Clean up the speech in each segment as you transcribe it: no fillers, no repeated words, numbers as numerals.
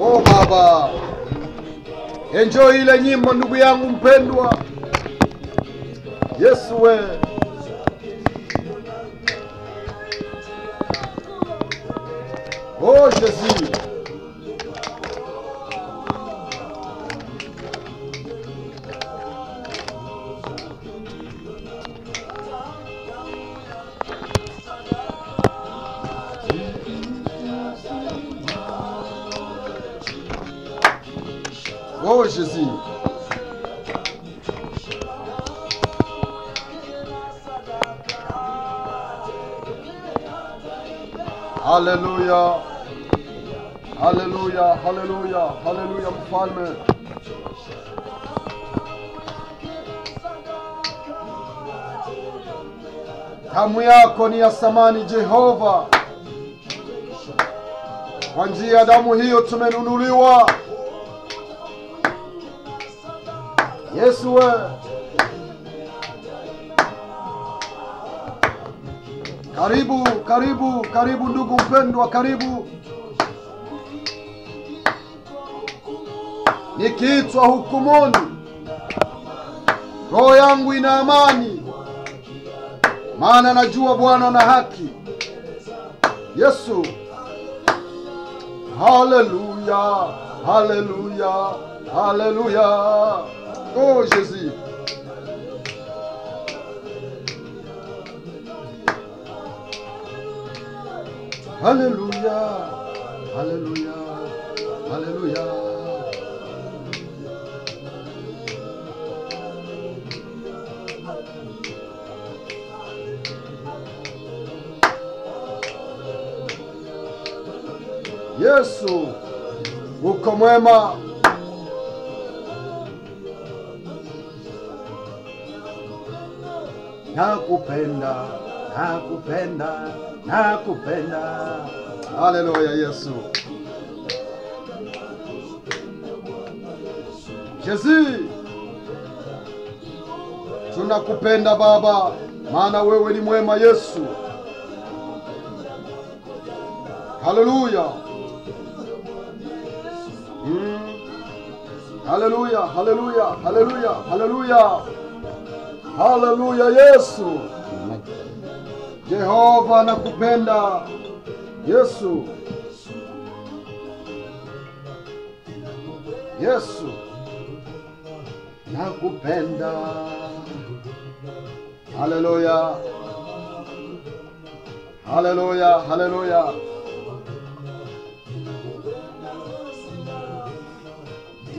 Oh Baba, enjoy ile nyimbo ndugu yangu mpendwa. Yesu we. Oh Jésus. Oh Jésus. Alléluia. Alléluia, alléluia, alléluia mfalme. Damu yako ni ya thamani Jehova. Kwa njia ya damu hiyo tumenunuliwa. Yesu we. Karibu, karibu, karibu ndugu mpendwa, karibu. Nikiitwa hukumuni, roho yangu ina amani, maana najua Bwana na haki. Yesu. Haleluya, haleluya, haleluya. Oh Jésus. Haleluya, haleluya, haleluya. Yesu, uko mwema. Nakupenda, nakupenda, nakupenda. Haleluya Yesu. Jésus, tunakupenda Baba, maana wewe ni mwema Yesu. Haleluya. Haleluya, haleluya, haleluya, haleluya. Haleluya Yesu. Jehova nakupenda Yesu. Yesu nakupenda. Haleluya. Haleluya, haleluya.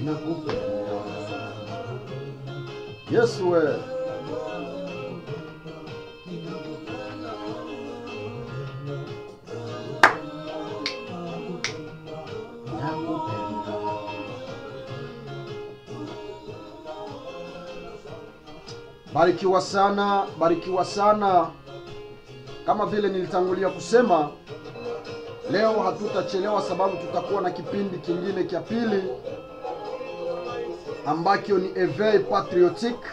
Nakupenda. Yesu we. Barikiwa sana, barikiwa sana. Kama vile nilitangulia kusema, leo hatutachelewa sababu tutakuwa na kipindi kingine kia pili ambacho ni Éveil Patriotique.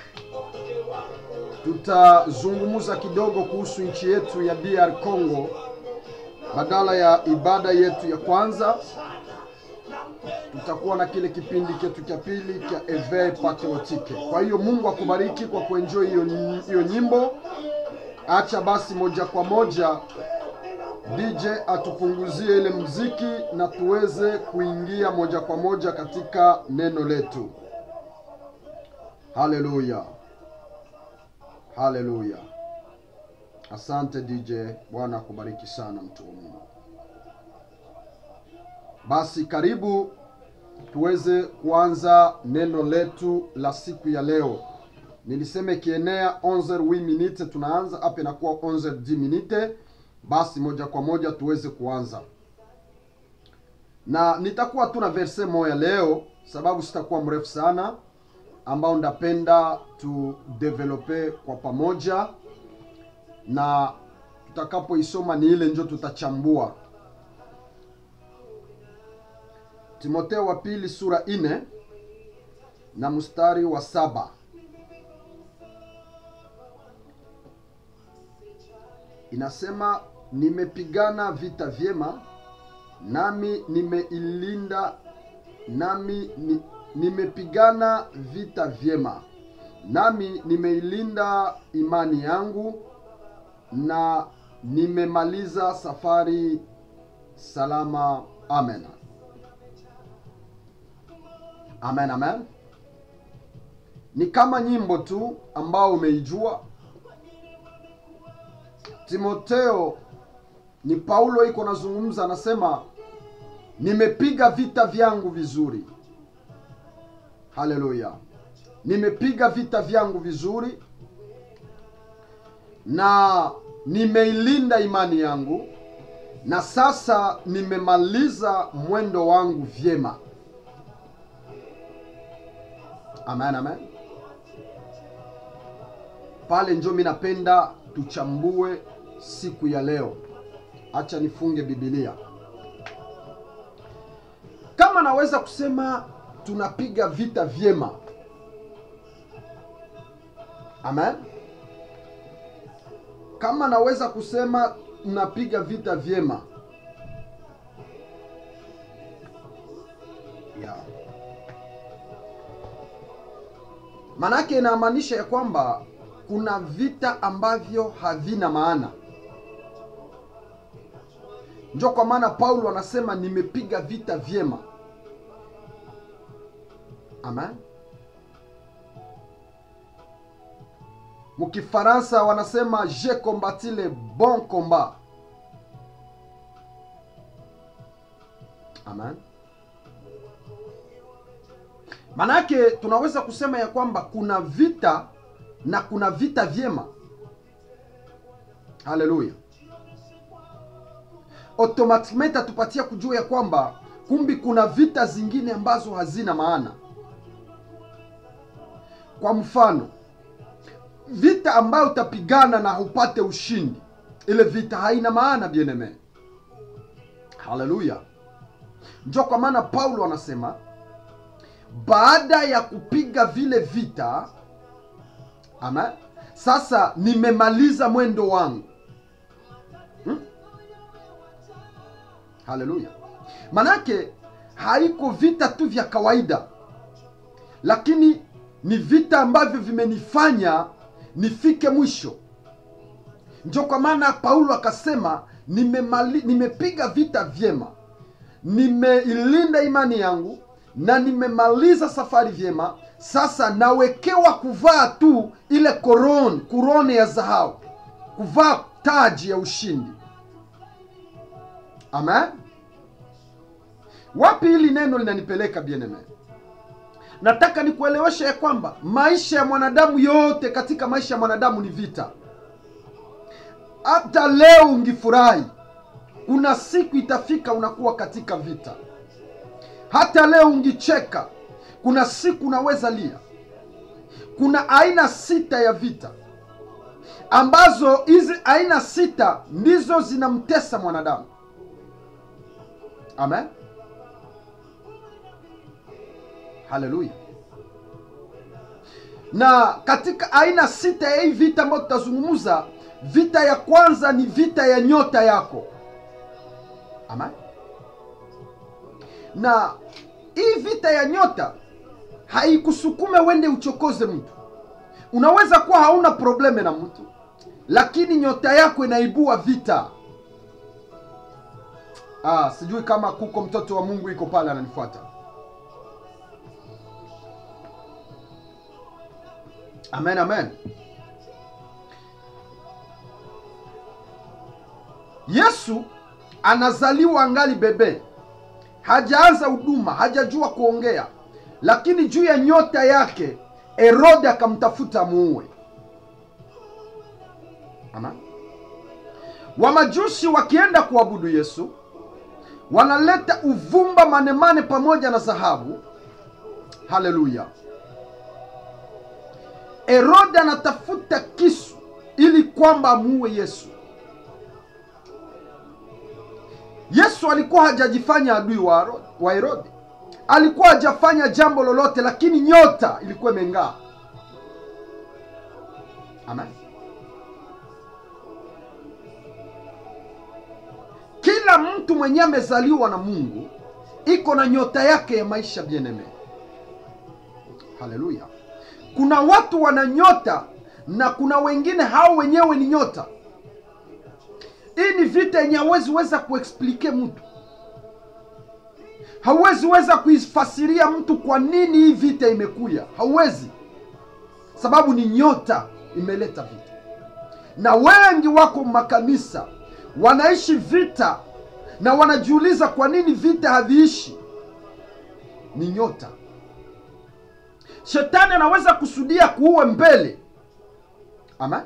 Tutazungumza kidogo kuhusu nchi yetu ya DR Congo badala ya ibada yetu ya kwanza. Tutakuwa na kile kipindi chetu cha pili cha Éveil Patriotique. Kwa hiyo Mungu akubariki kwa kuenjoy hiyo nyimbo. Acha basi moja kwa moja DJ atupunguzie ile muziki na tuweze kuingia moja kwa moja katika neno letu. Haleluya. Haleluya. Asante DJ, Bwana akubariki sana mtu wa Mungu. Basi karibu tuweze kuanza neno letu la siku ya leo. Niliseme kienea 11:08 minutes, tunaanza hapa inakuwa 11:10 minutes. Basi moja kwa moja tuweze kuanza. Na nitakuwa tu na verse moja leo sababu sitakuwa mrefu sana, ambao ndapenda tu develope kwa pamoja, na tutakapoisoma ni ile ndio tutachambua. Timotheo wa pili sura 4 na mstari wa 7. Inasema, nimepigana vita vyema, nami nimepigana vita vyema, nami nimeilinda imani yangu, na nimemaliza safari salama. Amen. Amen, amen. Ni kama nyimbo tu ambao umeijua. Timotheo, ni Paulo iko nazungumza, anasema nimepiga vita vyangu vizuri. Haleluya. Nimepiga vita vyangu vizuri na nimeilinda imani yangu, na sasa nimemaliza mwendo wangu vyema. Amen, amen. Pale njo mimi napenda tuchambue siku ya leo. Acha nifunge Biblia. Kama naweza kusema tunapiga vita vyema. Amen. Kama naweza kusema tunapiga vita vyema. Yeah. Manake inamaanisha ya kwamba kuna vita ambavyo havina maana. Ndio kwa maana Paulo anasema nimepiga vita vyema. Amen. Mukifaransa wanasema j'ai combattu le bon combat. Amen. Manake tunaweza kusema ya kwamba kuna vita na kuna vita vyema. Haleluya. Automatically tupatia kujua ya kwamba kumbi kuna vita zingine ambazo hazina maana. Kwa mfano, vita ambayo utapigana na upate ushindi, ile vita haina maana, bien-aimé. Haleluya. Ndio kwa maana Paulo anasema baada ya kupiga vile vita, amen, sasa nimemaliza mwendo wangu. Haleluya. Manake haiko vita tu vya kawaida, lakini ni vita ambavyo vimenifanya nifike mwisho. Ndio kwa maana Paulo akasema nimepiga vita vyema, nimeilinda imani yangu, na nimemaliza safari vyema. Sasa nawekewa kuvaa tu ile korone ya dhahabu, kuvaa taji ya ushindi. Amen. Wapi hili neno linanipeleka, bien-aimé? Nataka nikueleweshe ya kwamba maisha ya mwanadamu yote, katika maisha ya mwanadamu ni vita. Hata leo ungifurahi, kuna siku itafika unakuwa katika vita. Hata leo ungicheka, kuna siku unaweza lia. Kuna aina 6 ya vita, ambazo hizi aina 6 ndizo zinamtesa mwanadamu. Amen. Haleluya. Na katika aina 6 ya hii vita ambayo tutazungumza, vita ya kwanza ni vita ya nyota yako. Amen. Na hii vita ya nyota haikusukume wende uchokoze mtu. Unaweza kuwa hauna probleme na mtu, lakini nyota yako inaibua vita. Sijui kama kuko mtoto wa Mungu iko pale ananifuata. Amen, amen. Yesu anazaliwa angali bebe, hajaanza huduma, hajajua kuongea, lakini juu ya nyota yake Herode akamtafuta muue. Amen. Wamajusi wakienda kuabudu Yesu, wanaleta uvumba manemane pamoja na dhahabu. Haleluya. Herode anatafuta kisu ili kwamba amuue Yesu. Yesu alikuwa hajajifanya adui wa Herode. Alikuwa hajafanya jambo lolote, lakini nyota ilikuwa imeng'aa. Amen. kila mtu mwenye amezaliwa na Mungu iko na nyota yake ya maisha bien-aimé. Haleluya. Kuna watu wana nyota na kuna wengine hao wenyewe ni nyota. Hii ni vita yenye hawezi weza kuexplike mtu. Hawezi weza kuifasiria mtu kwa nini hii vita imekuja. Hawezi. Sababu ni nyota imeleta vita. Na wengi wako makanisa wanaishi vita na wanajiuliza kwa nini vita haviishi. Ni nyota. Shetani anaweza kusudia kuue mbele. Amen.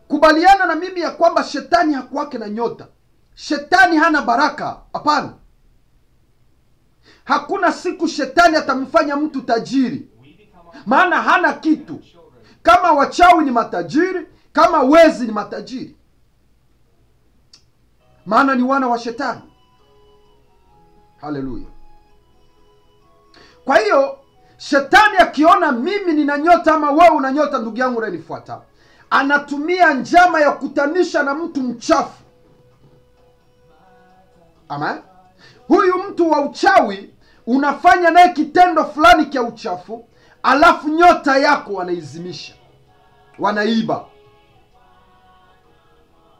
Kubaliana na mimi ya kwamba shetani hakuwake na nyota. Shetani hana baraka. Hapana. Hakuna siku shetani atamfanya mtu tajiri. Maana hana kitu. Kama wachawi ni matajiri, kama wezi ni matajiri. Maana ni wana wa shetani. Haleluya. Kwa hiyo shetani akiona mimi nina nyota ama wewe una nyota, ndugu yangu unanifuata, anatumia njama ya kutanisha na mtu mchafu. Amen. Huyu mtu wa uchawi unafanya naye kitendo fulani kia uchafu, alafu nyota yako wanaizimisha, wanaiba.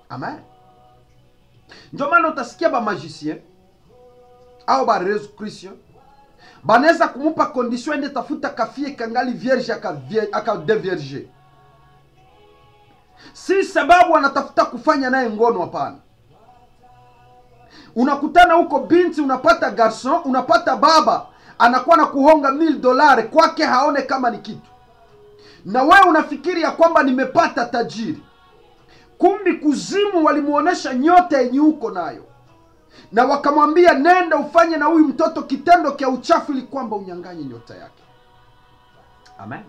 Amen. Ndio maana utasikia ba magicien au ba Yesu Kristo banaweza kumupa condition ende tafuta kafie kangali vierge aka devierge. Si sababu anatafuta kufanya naye ngono, hapana. Unakutana huko binti, unapata garçon, unapata baba anakuwa na kuhonga $1000 kwake, haone kama ni kitu. Na wewe unafikiri ya kwamba nimepata tajiri. Kumbi kuzimu walimuonesha nyota yenye uko nayo. Na wakamwambia nenda ufanye na huyu mtoto kitendo kia uchafu ili kwamba unyanganye nyota yake. Amen.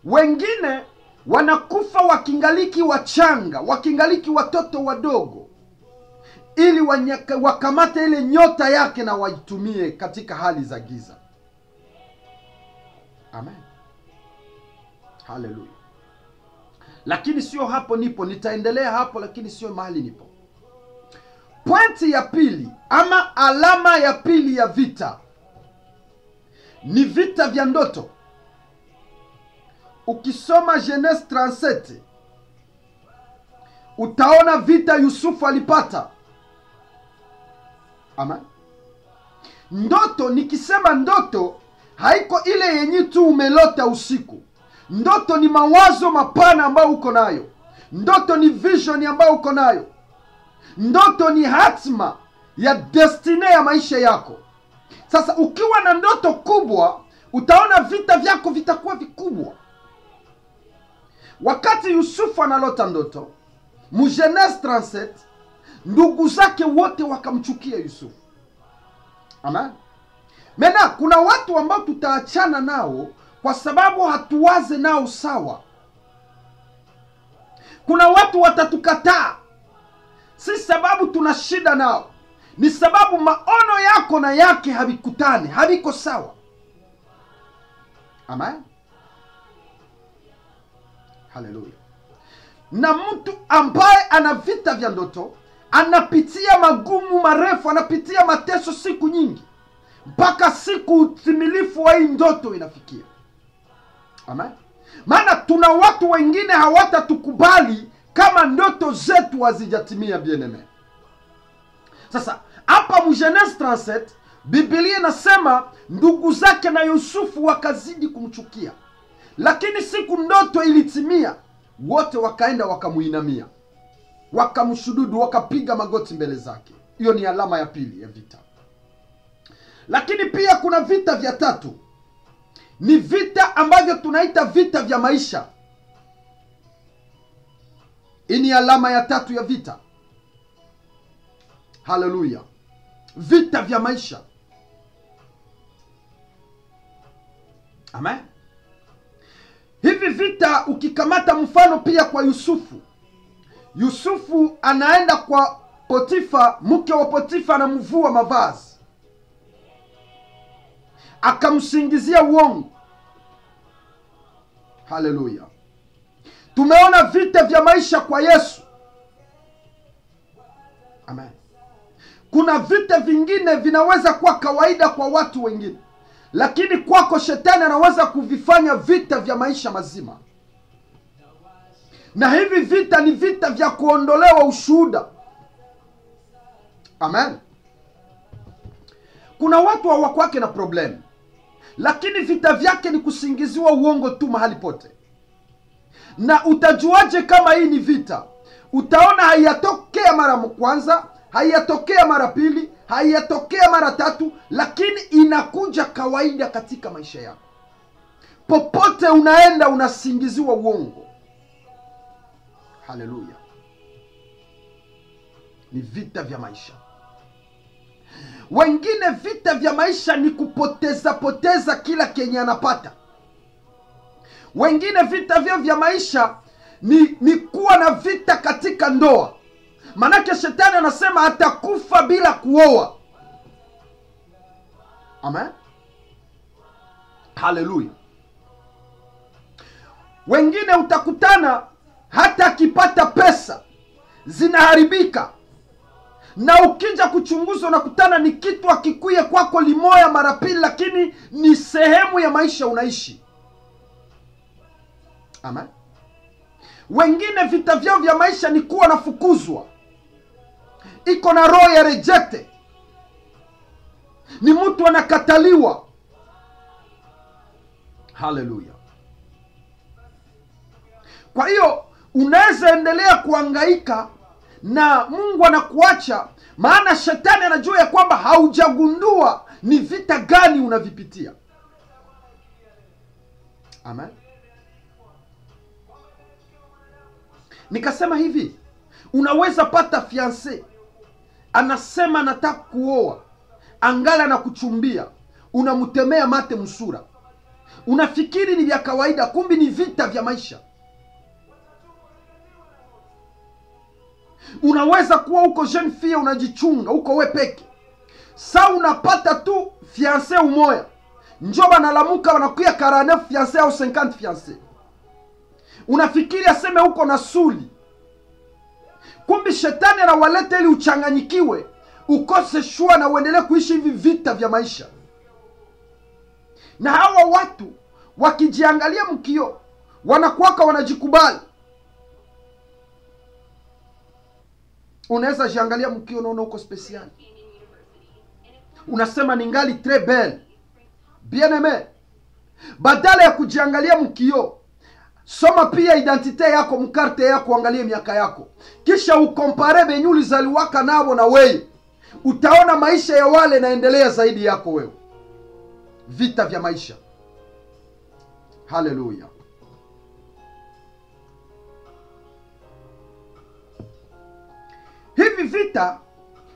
Wengine wanakufa wakingaliki wachanga, wakingaliki watoto wadogo, ili wakamate ile nyota yake na waitumie katika hali za giza. Amen. Hallelujah. Lakini sio hapo nipo, nitaendelea hapo, lakini sio mahali nipo. Pointi ya pili ama alama ya pili ya vita ni vita vya ndoto. Ukisoma Genese 37 utaona vita Yusufu alipata. Amen. Ndoto, nikisema ndoto haiko ile yenye tu umelota usiku. Ndoto ni mawazo mapana ambayo uko nayo. Ndoto ni vision ambayo uko nayo. Ndoto ni hatima ya destiny ya maisha yako. Sasa ukiwa na ndoto kubwa, utaona vita vyako vitakuwa vikubwa. Wakati Yusufu analota ndoto, mu Genese 37, ndugu zake wote wakamchukia Yusufu. Amen. Mena kuna watu ambao tutaachana nao kwa sababu hatuwaze nao sawa. Kuna watu watatukataa, si sababu tuna shida nao, ni sababu maono yako na yake havikutane, haviko sawa. Amen. Hallelujah. Na mtu ambaye ana vita vya ndoto anapitia magumu marefu, anapitia mateso siku nyingi, mpaka siku utimilifu wa hii ndoto inafikia. Amen. Maana tuna watu wengine hawatatukubali kama ndoto zetu hazijatimia bien-aimé. Sasa hapa mu Genese 37 Biblia inasema ndugu zake na Yusufu wakazidi kumchukia. Lakini siku ndoto ilitimia, wote wakaenda wakamuinamia, wakamshududu, wakapiga magoti mbele zake. Hiyo ni alama ya pili ya vita. Lakini pia kuna vita vya tatu. Ni vita ambavyo tunaita vita vya maisha. Hii ni alama ya tatu ya vita. Hallelujah. Vita vya maisha. Amen. Hivi vita ukikamata mfano pia kwa Yusufu. Yusufu anaenda kwa Potifa, mke wa Potifa anamvua mavazi, akamsingizia uongo. Hallelujah. Tumeona vita vya maisha kwa Yesu. Amen. Kuna vita vingine vinaweza kuwa kawaida kwa watu wengine, lakini kwako shetani anaweza kuvifanya vita vya maisha mazima. Na hivi vita ni vita vya kuondolewa ushuhuda. Amen. Kuna watu hawakwake na problem, lakini vita vyake ni kusingiziwa uongo tu mahali pote. Na utajuaje kama hii ni vita? Utaona haiyatokea mara kwanza, haiyatokea mara pili, haiyatokea mara tatu, lakini inakuja kawaida katika maisha yako. Popote unaenda unasingiziwa uongo. Haleluya. Ni vita vya maisha. Wengine vita vya maisha ni kupoteza kila kenye anapata. Wengine vita vya maisha ni kuwa na vita katika ndoa. Manake shetani anasema atakufa bila kuoa. Amen. Haleluya. Wengine utakutana hata akipata pesa zinaharibika, na ukija kuchunguza unakutana ni kitu akikuye kwako limoya mara pili, lakini ni sehemu ya maisha unaishi. Amen. Wengine vita vyao vya maisha ni kuwa nafukuzwa, iko na roho ya reject, ni mtu anakataliwa. Haleluya. Kwa hiyo unaweza endelea kuhangaika na Mungu anakuacha, maana shetani anajua ya kwamba haujagundua ni vita gani unavipitia. Amen. Nikasema hivi, unaweza pata fiancé, anasema nataka kuoa, angala na kuchumbia, unamtemea mate msura. Unafikiri ni vya kawaida, kumbi ni vita vya maisha. Unaweza kuwa uko jeune fille unajichunga, uko we peke. Sa unapata tu fiancé umoya, njoba nalamuka wanakuya 49 fiancé au 50 fiancé. Unafikiri aseme uko na suli. Kumbi shetani anawaleta ili uchanganyikiwe, ukose shua na uendelee kuishi hivi vita vya maisha. Na hawa watu wakijiangalia mkio, wanakuwaka wanajikubali. Unaweza jiangalia mkio unaona uko special. Unasema ningali très belle, bien aimé. Badala ya kujiangalia mkio, soma pia identite yako, mkarte yako, angalie miaka yako. Kisha ukompare benye ulizaliwaka nabo na wewe. Utaona maisha ya wale naendelea zaidi yako wewe. Vita vya maisha. Haleluya. Hivi vita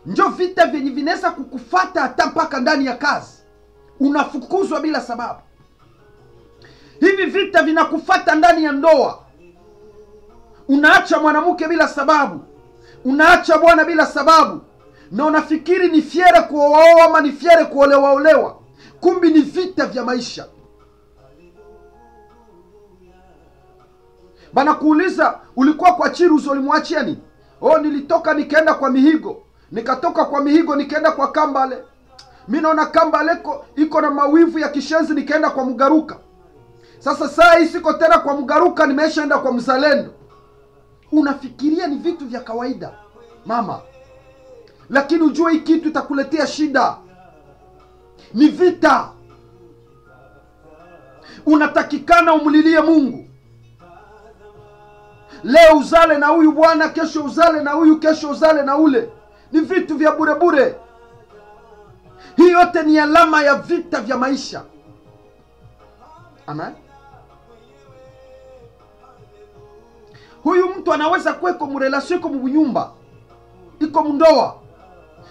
ndio vita vyenye vinaweza kukufata hata mpaka ndani ya kazi. Unafukuzwa bila sababu. Hivi vita vinakufata ndani ya ndoa. Unaacha mwanamke bila sababu. Unaacha bwana bila sababu. Na unafikiri ni fiere kuoa ama ni fiere kuolewa. Kumbi ni vita vya maisha. Bana kuuliza, ulikuwa kwa Chiruzo ulimwachia nini? Oh, nilitoka nikaenda kwa Mihigo. Nikatoka kwa Mihigo nikaenda kwa Kambale. Mimi naona Kambale iko na mawivu ya kishenzi, nikaenda kwa Mugaruka. Sasa saa hii siko tena kwa Mugaruka, nimeshaenda kwa Mzalendo. Unafikiria ni vitu vya kawaida, mama. Lakini ujue hii kitu itakuletea shida. Ni vita. Unatakikana umlilie Mungu. Leo uzale na huyu bwana, kesho uzale na huyu, kesho uzale na ule. Ni vitu vya bure bure. Hii yote ni alama ya vita vya maisha. Amen. Huyu mtu anaweza kuweko mrelasyon, iko mnyumba, iko mndoa.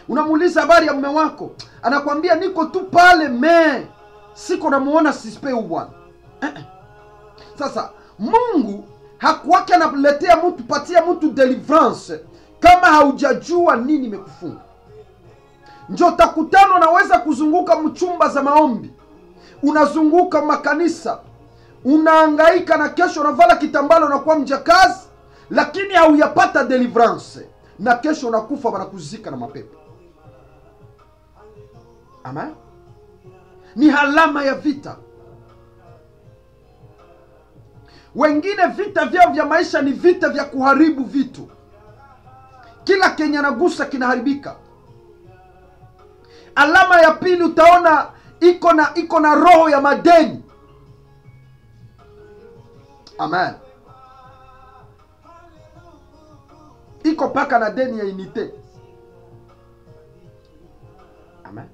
Unamuuliza habari ya mume wako, anakuambia niko tu pale siko namuona sispe bwana. Sasa Mungu hakuwake analetea mtu, patia mtu deliverance kama haujajua nini imekufunga. Njoo takutano, naweza kuzunguka mchumba za maombi, unazunguka makanisa, unahangaika na kesho unavala kitambalo unakuwa mjakazi, lakini hauyapata deliverance, na kesho unakufa wanakuzika na mapepo. Amen. Ni alama ya vita. Wengine vita vyao vya maisha ni vita vya kuharibu vitu. Kila Kenya nagusa kinaharibika. Alama ya pili utaona iko na roho ya madeni. Amen. Iko paka na deni ya inite. Amen.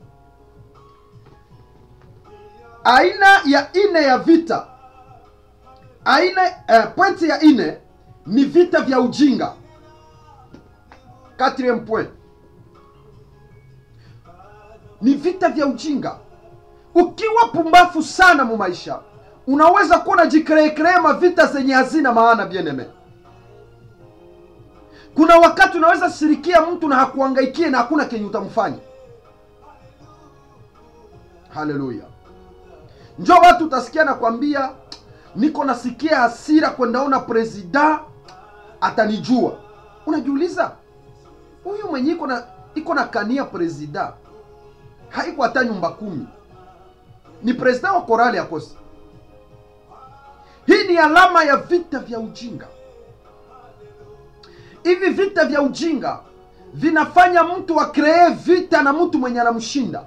Aina ya ine ya vita. Pointi ya ine ni vita vya ujinga. 4e point. Ni vita vya ujinga. Ukiwa pumbafu sana mu maisha, unaweza kuwa jikreema vita zenye hazina maana bien-aime. Kuna wakati unaweza shirikia mtu na hakuangaikie na hakuna kenye utamfanya. Haleluya. Njoo watu utasikia na kwambia niko nasikia hasira kwendaona presida atanijua. Unajiuliza, huyu mwenye iko na kania presida haiko hata nyumba 10. Ni presida wa korali ya kosi. Hii ni alama ya vita vya ujinga. Hivi vita vya ujinga vinafanya mtu akree vita na mtu mwenye anamshinda.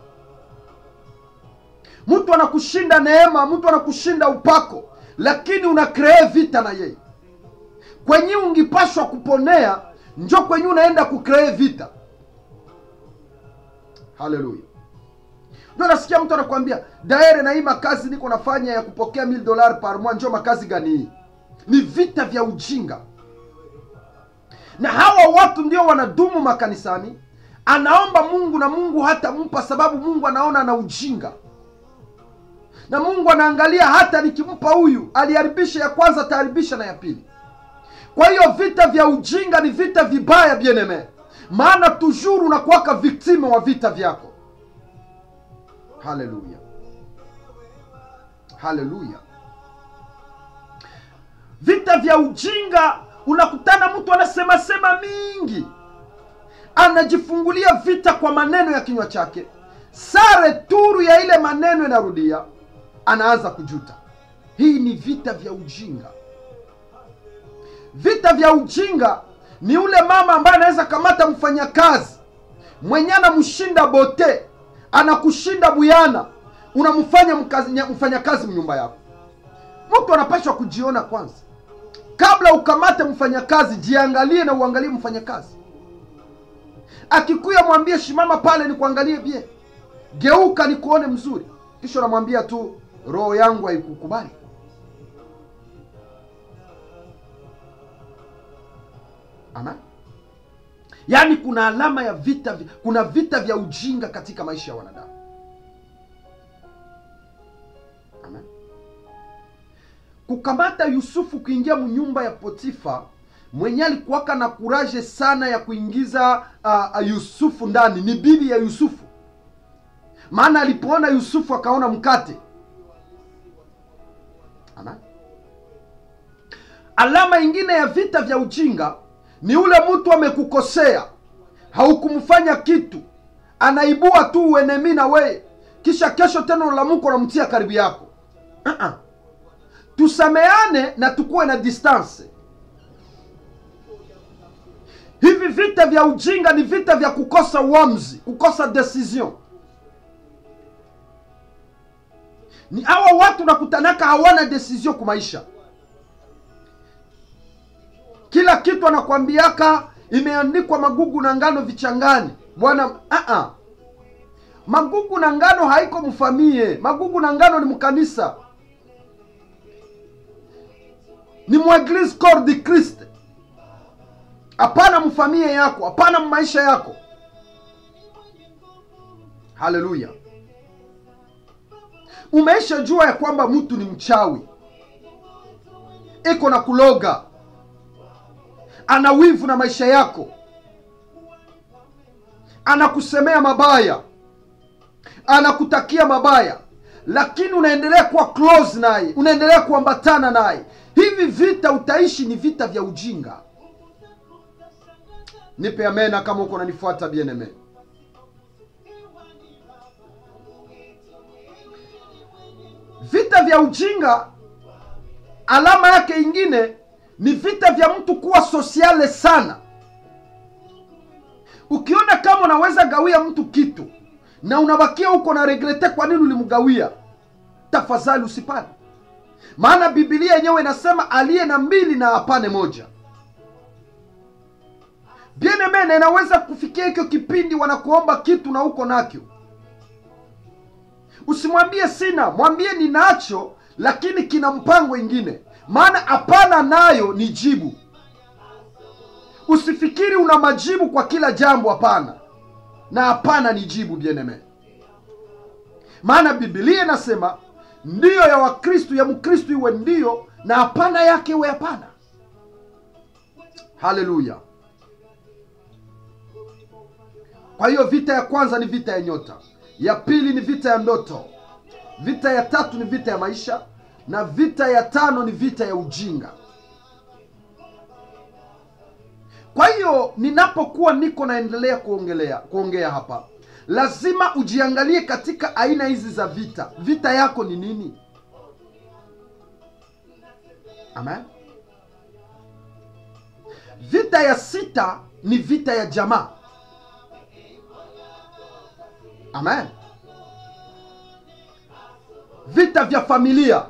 Mtu anakushinda neema, mtu anakushinda upako, lakini unakree vita na yeye. Kwenye ungipashwa kuponea, njoo kwenye unaenda kukree vita. Haleluya. Ndio nasikia mtu anakuambia, "Daere na hii makazi niko nafanya ya kupokea $1000 par mois, njoo makazi gani hii?" Ni vita vya ujinga. Na hawa watu ndio wanadumu makanisani, anaomba Mungu na Mungu hata mpa, sababu Mungu anaona ana ujinga. Na Mungu anaangalia hata nikimpa huyu aliharibisha ya kwanza ataharibisha na ya pili. Kwa hiyo vita vya ujinga ni vita vibaya bien-aime. Maana toujours unakuwa victime wa vita vyako. Haleluya. Haleluya. Vita vya ujinga unakutana mtu anasema mingi. Anajifungulia vita kwa maneno ya kinywa chake. Sare turu ya ile maneno inarudia, anaanza kujuta. Hii ni vita vya ujinga. Vita vya ujinga ni ule mama ambaye anaweza kamata mfanyakazi mwenye anamshinda bote, anakushinda buyana, unamfanya mfanyakazi mnyumba yako. Mtu anapaswa kujiona kwanza. Kabla ukamate mfanyakazi, jiangalie na uangalie mfanyakazi. Akikuya mwambie shimama pale ni kuangalie bie. Geuka ni kuone mzuri. Kisha namwambia tu roho yangu haikukubali. Amen. Yaani kuna alama ya vita, kuna vita vya ujinga katika maisha ya wanadamu. Amen. Kukamata Yusufu kuingia mnyumba ya Potifa, mwenye alikuwaka na kuraje sana ya kuingiza Yusufu ndani, ni bibi ya Yusufu. Maana alipoona Yusufu akaona mkate. Amen. Alama ingine ya vita vya ujinga ni ule mtu amekukosea, haukumfanya kitu, anaibua tu uenemi na we, kisha kesho tena ulamuko na mtia karibu yako. Tusameane na tukue na distance. Hivi vita vya ujinga ni vita vya kukosa uamuzi, kukosa decision. Ni hawa watu nakutanaka hawana decision kwa maisha. Kila kitu anakuambiaka imeandikwa magugu na ngano vichangani. Bwana, magugu na ngano haiko mfamie. Magugu na ngano ni mkanisa. Ni mweglise corps de Christ. Hapana mfamie yako, hapana maisha yako. Haleluya. Umeisha jua ya kwamba mtu ni mchawi, iko na kuloga, ana wivu na maisha yako, anakusemea mabaya, anakutakia mabaya, lakini unaendelea kuwa close naye, unaendelea kuambatana naye, hivi vita utaishi ni vita vya ujinga. Nipe amena kama uko unanifuata bien-aime. Vita vya ujinga, alama yake ingine ni vita vya mtu kuwa sosiale sana. Ukiona kama unaweza gawia mtu kitu na unabakia huko na regrete kwa nini ulimgawia, tafadhali usipane. Maana Biblia yenyewe inasema aliye na mbili na apane moja. Bien-aime, inaweza kufikia hiyo kipindi wanakuomba kitu na uko nakyo. Usimwambie sina, mwambie ninacho lakini kina mpango ingine. Maana hapana nayo ni jibu. Usifikiri una majibu kwa kila jambo, hapana. Na hapana ni jibu, bien-aime. Maana Biblia inasema ndio ya Wakristo, ya Mkristo iwe ndio na hapana yake iwe hapana. Haleluya. Kwa hiyo vita ya kwanza ni vita ya nyota, ya pili ni vita ya ndoto, vita ya tatu ni vita ya maisha, na vita ya tano ni vita ya ujinga. Kwa hiyo ninapokuwa niko naendelea kuongea hapa, lazima ujiangalie katika aina hizi za vita. Vita yako ni nini? Amen. Vita ya sita ni vita ya jamaa. Amen. Vita vya familia.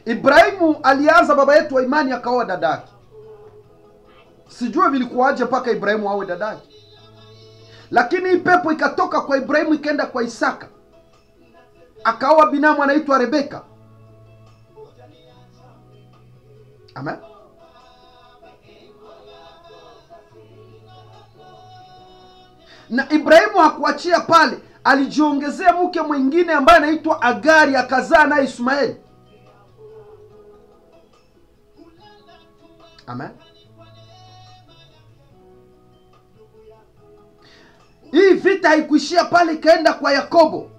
Ibrahimu alianza, baba yetu wa imani, akaoa dadake. Sijui vilikuwaje mpaka Ibrahimu awe dadake. Lakini pepo ikatoka kwa Ibrahimu ikaenda kwa Isaka. Akaoa binamu anaitwa Rebeka. Amen. Na Ibrahimu hakuachia pale, alijiongezea mke mwingine ambaye anaitwa Agari, akazaa naye Ismaeli. Amen. Hii vita haikuishia pale, ikaenda kwa Yakobo.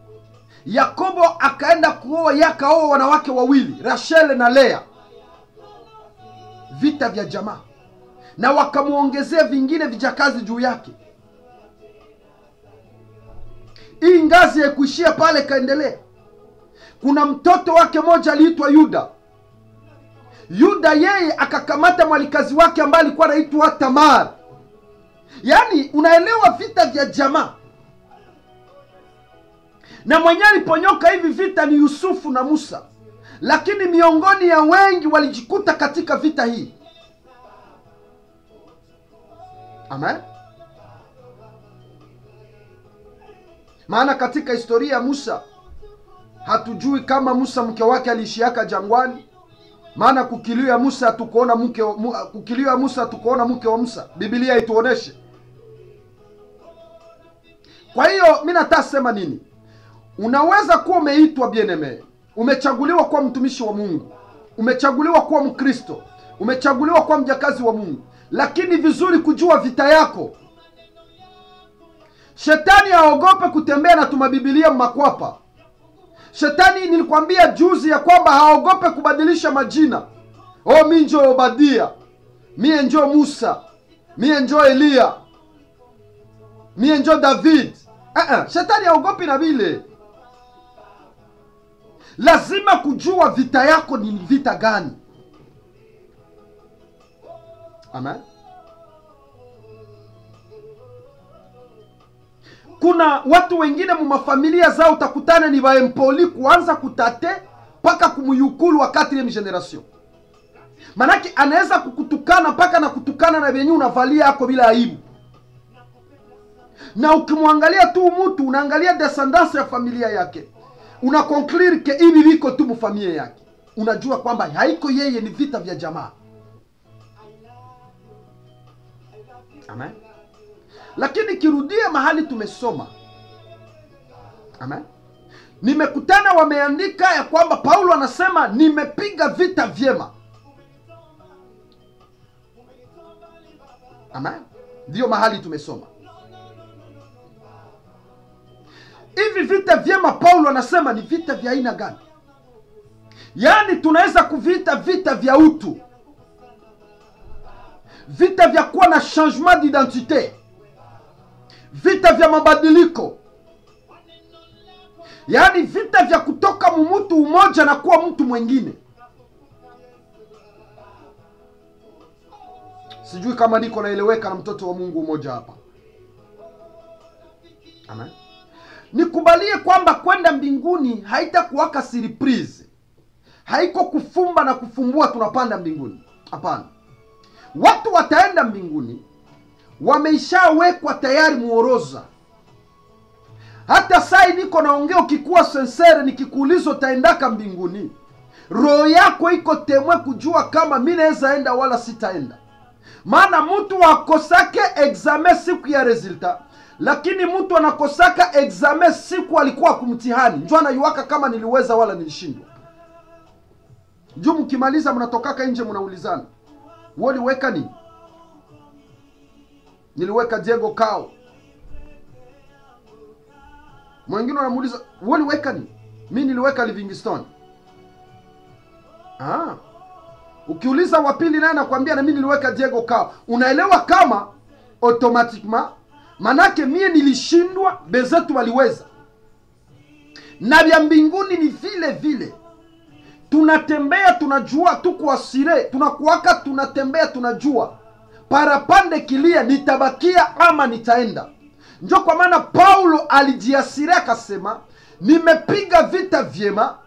Yakobo akaenda kuoa, akaoa wanawake wawili, Rachel na Lea. Vita vya jamaa. Na wakamuongezea vingine vijakazi juu yake. Hii ngazi haikuishia pale, kaendelea. Kuna mtoto wake moja aliitwa Yuda. Yuda yeye akakamata mwalikazi wake ambaye alikuwa anaitwa Tamar. Yaani unaelewa vita vya jamaa. Na mwenye aliponyoka hivi vita ni Yusufu na Musa. Lakini miongoni ya wengi walijikuta katika vita hii. Amen. Maana katika historia ya Musa hatujui kama Musa mke wake aliishiaka jangwani. Maana kukiliwa Musa hatukuona mke wa Musa. Biblia ituoneshe. Kwa hiyo mimi nataka sema nini? Unaweza kuwa umeitwa bien-aime, umechaguliwa kuwa mtumishi wa Mungu, umechaguliwa kuwa Mkristo, umechaguliwa kuwa mjakazi wa Mungu, lakini vizuri kujua vita yako. Shetani haogope kutembea na tumabibilia makwapa. Shetani nilikwambia juzi ya kwamba haogope kubadilisha majina. Oh, mimi njo Obadia, mimi njo Musa, mimi njo Elia, mimi njo David. Shetani haogopi na vile. Lazima kujua vita yako ni vita gani. Amen. Kuna watu wengine mumafamilia zao utakutana ni waempoli kuanza kutate paka kumuyukulu wakati ile generation. Manake anaweza kukutukana paka na kutukana na venye unavalia yako bila aibu. Na ukimwangalia tu mtu, unaangalia descendance ya familia yake, una conclure ke hivi viko tu mfamilia yake. Unajua kwamba haiko yeye, ni vita vya jamaa. Amen. Lakini kirudia mahali tumesoma. Amen. Nimekutana wameandika ya kwamba Paulo anasema nimepiga vita vyema. Amen. Ndio mahali tumesoma. hivi vita vyema Paulo anasema ni vita vya aina gani? Yaani tunaweza kuvita vita vya utu, vita vya kuwa na changement d'identité, vita vya mabadiliko, yaani vita vya kutoka mtu umoja na kuwa mtu mwingine. Sijui kama niko naeleweka na mtoto wa Mungu mmoja hapa. Amen. Nikubalie kwamba kwenda mbinguni haitakuwaka surprise. Haiko kufumba na kufumbua tunapanda mbinguni. Hapana. Watu wataenda mbinguni wameishawekwa tayari muoroza. Hata sai niko naongea, ukikuwa sincere nikikuuliza utaendaka mbinguni, roho yako iko temwe kujua kama mimi naweza enda wala sitaenda. Maana mtu akosake examen siku ya resulta, lakini mtu anakosaka examen siku alikuwa kumtihani, njoo anayuaka kama niliweza wala nilishindwa. Njoo mkimaliza mnatokaka nje mnaulizana, wewe uliweka nini? Niliweka Diego Cao. Mwingine anamuuliza, wewe uliweka nini? Mimi niliweka Livingstone. Ukiuliza wa pili naye anakuambia na mimi niliweka Diego Cao. Unaelewa kama automatiquement manake mimi nilishindwa, bezetu waliweza. Na vya mbinguni ni vile vile. Tunatembea tunajua, tuko asire, tunakuwaka tunatembea tunajua. Parapande kilia nitabakia ama nitaenda. Ndio kwa maana Paulo alijiasiria akasema, nimepiga vita vyema,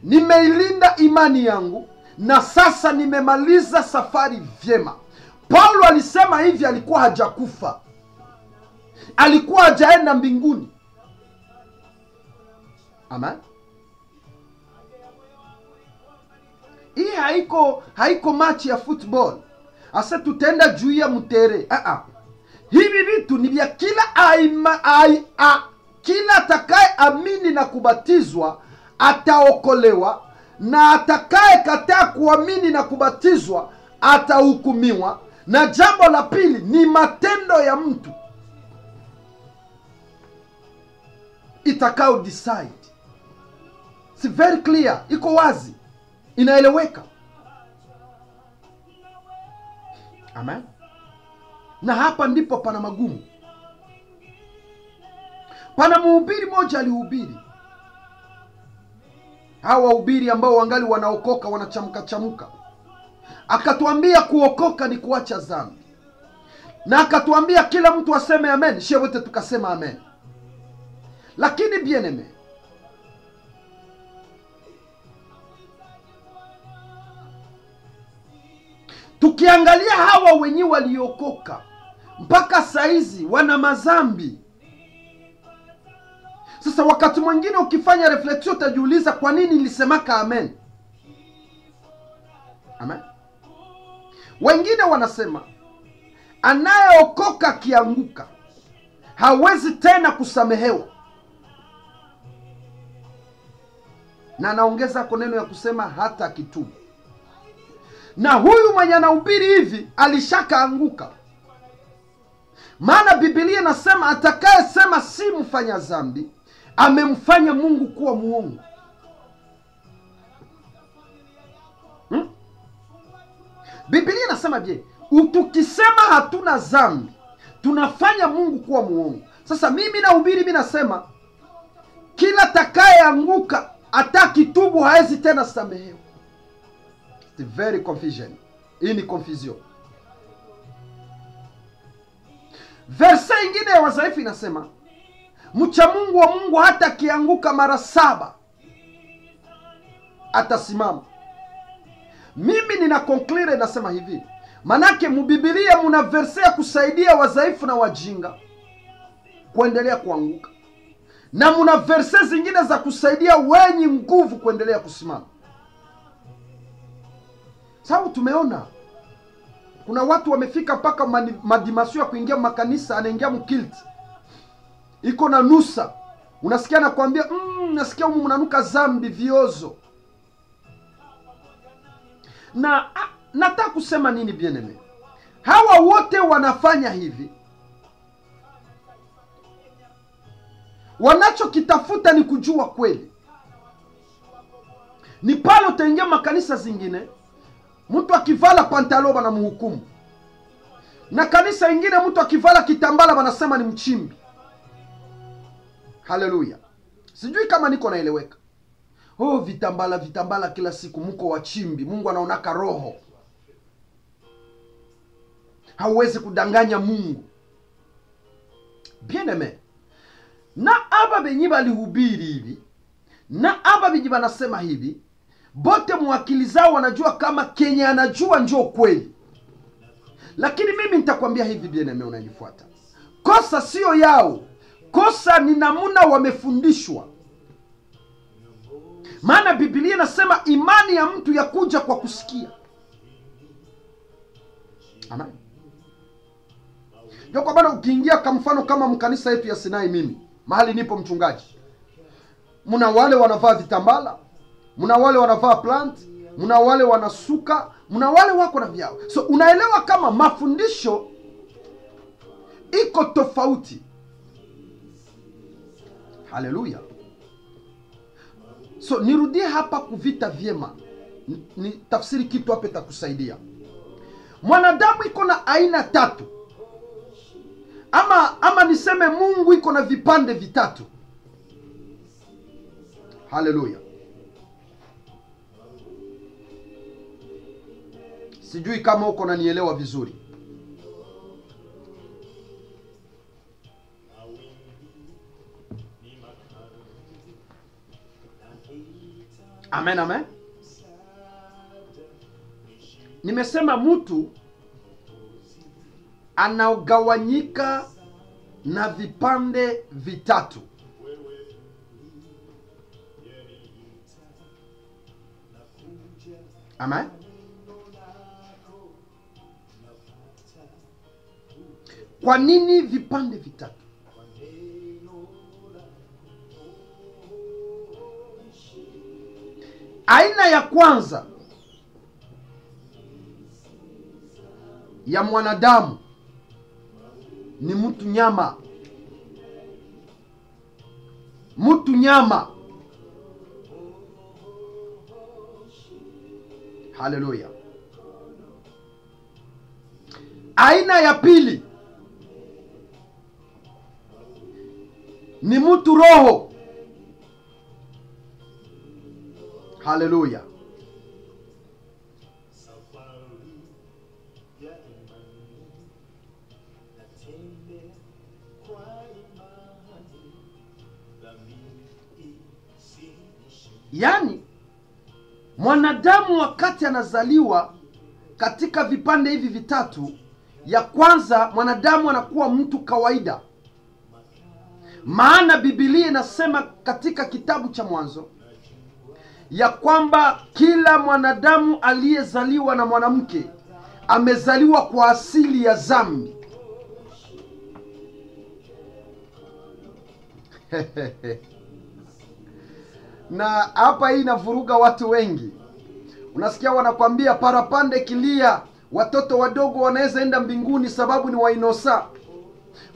nimeilinda imani yangu, na sasa nimemaliza safari vyema. Paulo alisema hivi, alikuwa hajakufa, alikuwa hajaenda mbinguni. Amen. Hii haiko match ya football. Asa tutenda juu ya mutere. Hivi vitu ni vya kila atakaye amini na kubatizwa ataokolewa, na atakaye kataa kuamini na kubatizwa atahukumiwa. Na jambo la pili ni matendo ya mtu itakao decide. Si very clear, iko wazi, inaeleweka. Amen. Na hapa ndipo pana magumu. Pana mhubiri moja alihubiri, hawa wahubiri ambao wangali wanaokoka wanachamka, akatuambia kuokoka ni kuacha dhambi, na akatuambia kila mtu aseme amen. Shie wote tukasema amen. Lakini bien-aimé, tukiangalia hawa wenye waliokoka mpaka saizi wana mazambi. Sasa wakati mwingine ukifanya reflection utajiuliza kwa nini nilisemaka amen. Amen. Wengine wanasema anayeokoka kianguka hawezi tena kusamehewa. Na naongeza kwa neno ya kusema hata kitubu. Na huyu mwenye anahubiri hivi alishakaanguka. Maana Biblia nasema atakaye sema si mfanya dhambi amemfanya Mungu kuwa muongo. Biblia nasema je, tukisema hatuna dhambi tunafanya Mungu kuwa muongo. Sasa mimi nahubiri, mimi nasema kila atakaye anguka atakitubu haezi tena samehewa. It's very confusion. Hii ni confusion. Verse ingine ya Wazaifu inasema mcha Mungu wa Mungu hata kianguka mara 7 atasimama. Mimi nina conclure nasema hivi, manake mubiblia muna verse ya kusaidia wazaifu na wajinga kuendelea kuanguka, na muna verse zingine za kusaidia wenye nguvu kuendelea kusimama. Sababu tumeona kuna watu wamefika mpaka madimasio ya kuingia makanisa, anaingia mkilti iko na nusa, unasikia na kuambia nasikia mnanuka zambi viozo. Na nataka kusema nini bien-aimé? Hawa wote wanafanya hivi wanachokitafuta ni kujua kweli. Ni pale utaingia makanisa zingine, mtu akivala pantalo wanamhukumu, na kanisa ingine mtu akivala kitambala wanasema ni mchimbi. Haleluya. Sijui kama niko naeleweka. Oh, vitambala kila siku, mko wachimbi. Mungu anaonaka roho. Hauwezi kudanganya Mungu. Bien aimé. Na aba benyi balihubiri hivi, na aba benyi banasema hivi, bote mwakili zao wanajua kama Kenya anajua njoo kweli. Lakini mimi nitakwambia hivi bien aimé, unanifuata. Kosa sio yao. Kosa ni namuna wamefundishwa. Maana Biblia inasema imani ya mtu yakuja kwa kusikia. Amen. Ndio kwa maana ukiingia kwa mfano kama mkanisa yetu ya Sinai, mimi mahali nipo mchungaji, muna wale wanavaa vitambala, muna wale wanavaa plant, muna wale wanasuka, muna wale wako na vyao. So unaelewa kama mafundisho iko tofauti. Haleluya. So nirudie hapa kuvita vyema. Ni tafsiri kitu hapa itakusaidia. Mwanadamu iko na aina tatu. Ama niseme Mungu iko na vipande vitatu. Haleluya. Sijui kama uko nanielewa vizuri. Amen, amen. Nimesema mtu anaogawanyika na vipande vitatu. Amen. Kwa nini vipande vitatu? Aina ya kwanza ya mwanadamu ni mtu nyama. Mtu nyama. Haleluya. Aina ya pili ni mtu roho. Haleluya. Yani mwanadamu wakati anazaliwa katika vipande hivi vitatu, ya kwanza mwanadamu anakuwa mtu kawaida. Maana Biblia inasema katika kitabu cha Mwanzo ya kwamba kila mwanadamu aliyezaliwa na mwanamke amezaliwa kwa asili ya dhambi. Na hapa hii inavuruga watu wengi. Unasikia wanakwambia parapande kilia, watoto wadogo wanaweza enda mbinguni sababu ni wainosa.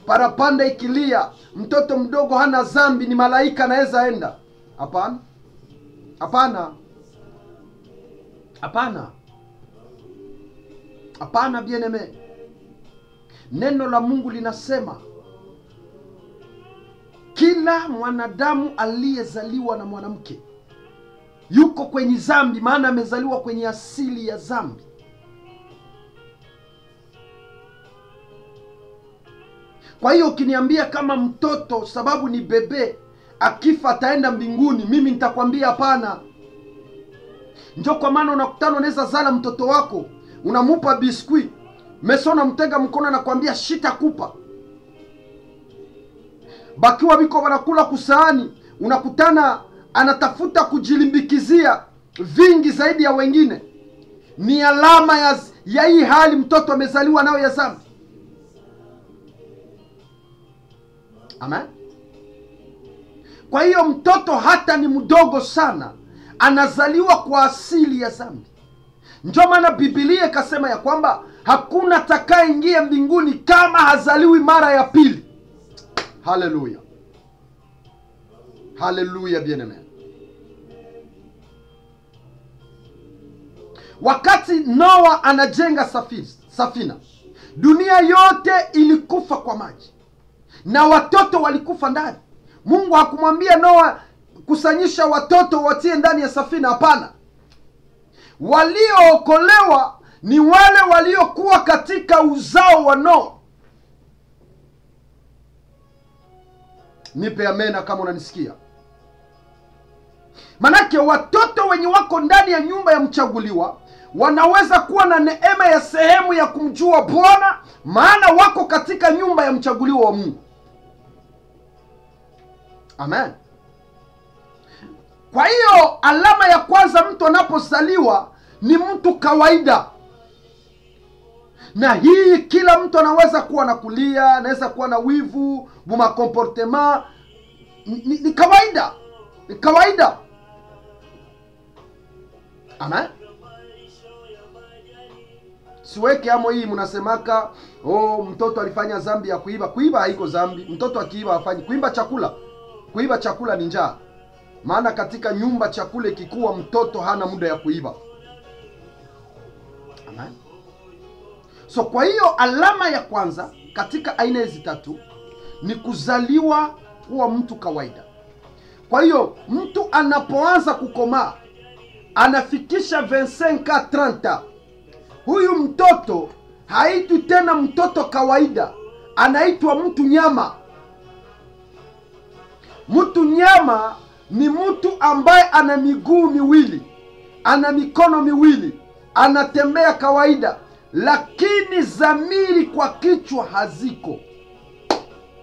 Parapanda ikilia, mtoto mdogo hana dhambi, ni malaika anaweza enda. Hapana. Hapana. Hapana. Hapana bien-aimé. Neno la Mungu linasema kila mwanadamu aliyezaliwa na mwanamke yuko kwenye dhambi, maana amezaliwa kwenye asili ya dhambi. Kwa hiyo ukiniambia kama mtoto sababu ni bebe akifa ataenda mbinguni, mimi nitakwambia hapana. Njoo kwa maana unakutana unaweza zala mtoto wako, unamupa biskuit, mesona mtega mkono na kuambia shita kupa. Bakiwa biko wanakula kusahani, unakutana anatafuta kujilimbikizia vingi zaidi ya wengine. Ni alama ya hii hali mtoto amezaliwa nayo ya dhambi. Amen. Kwa hiyo mtoto hata ni mdogo sana anazaliwa kwa asili ya dhambi. Ndio maana Biblia ikasema ya kwamba hakuna atakayeingia mbinguni kama hazaliwi mara ya pili. Haleluya. Haleluya bien-aimé. Wakati Noa anajenga safina, dunia yote ilikufa kwa maji na watoto walikufa ndani. Mungu hakumwambia Noa kusanyisha watoto watie ndani ya safina, hapana. Waliookolewa ni wale waliokuwa katika uzao wa Noa. Nipe amena kama unanisikia. Manake watoto wenye wako ndani ya nyumba ya mchaguliwa wanaweza kuwa na neema ya sehemu ya kumjua Bwana, maana wako katika nyumba ya mchaguliwa wa Mungu. Amen. Kwa hiyo alama ya kwanza mtu anapozaliwa ni mtu kawaida. Na hii kila mtu anaweza kuwa na kulia, anaweza kuwa na wivu, buma comportement. Ni kawaida. Ni kawaida. Amen. Siweke amo hii mnasemaka, oh mtoto alifanya zambi ya kuiba. Kuiba haiko zambi. Mtoto akiiba hafanyi. Kuiba chakula ni njaa. Maana katika nyumba chakula kikuwa, mtoto hana muda ya kuiba. Amen. So kwa hiyo alama ya kwanza katika aina hizi tatu ni kuzaliwa kuwa mtu kawaida. Kwa hiyo mtu anapoanza kukomaa, anafikisha 25-30, huyu mtoto haitwi tena mtoto kawaida, anaitwa mtu nyama. Mtu nyama ni mtu ambaye ana miguu miwili, ana mikono miwili, anatembea kawaida, lakini zamiri kwa kichwa haziko.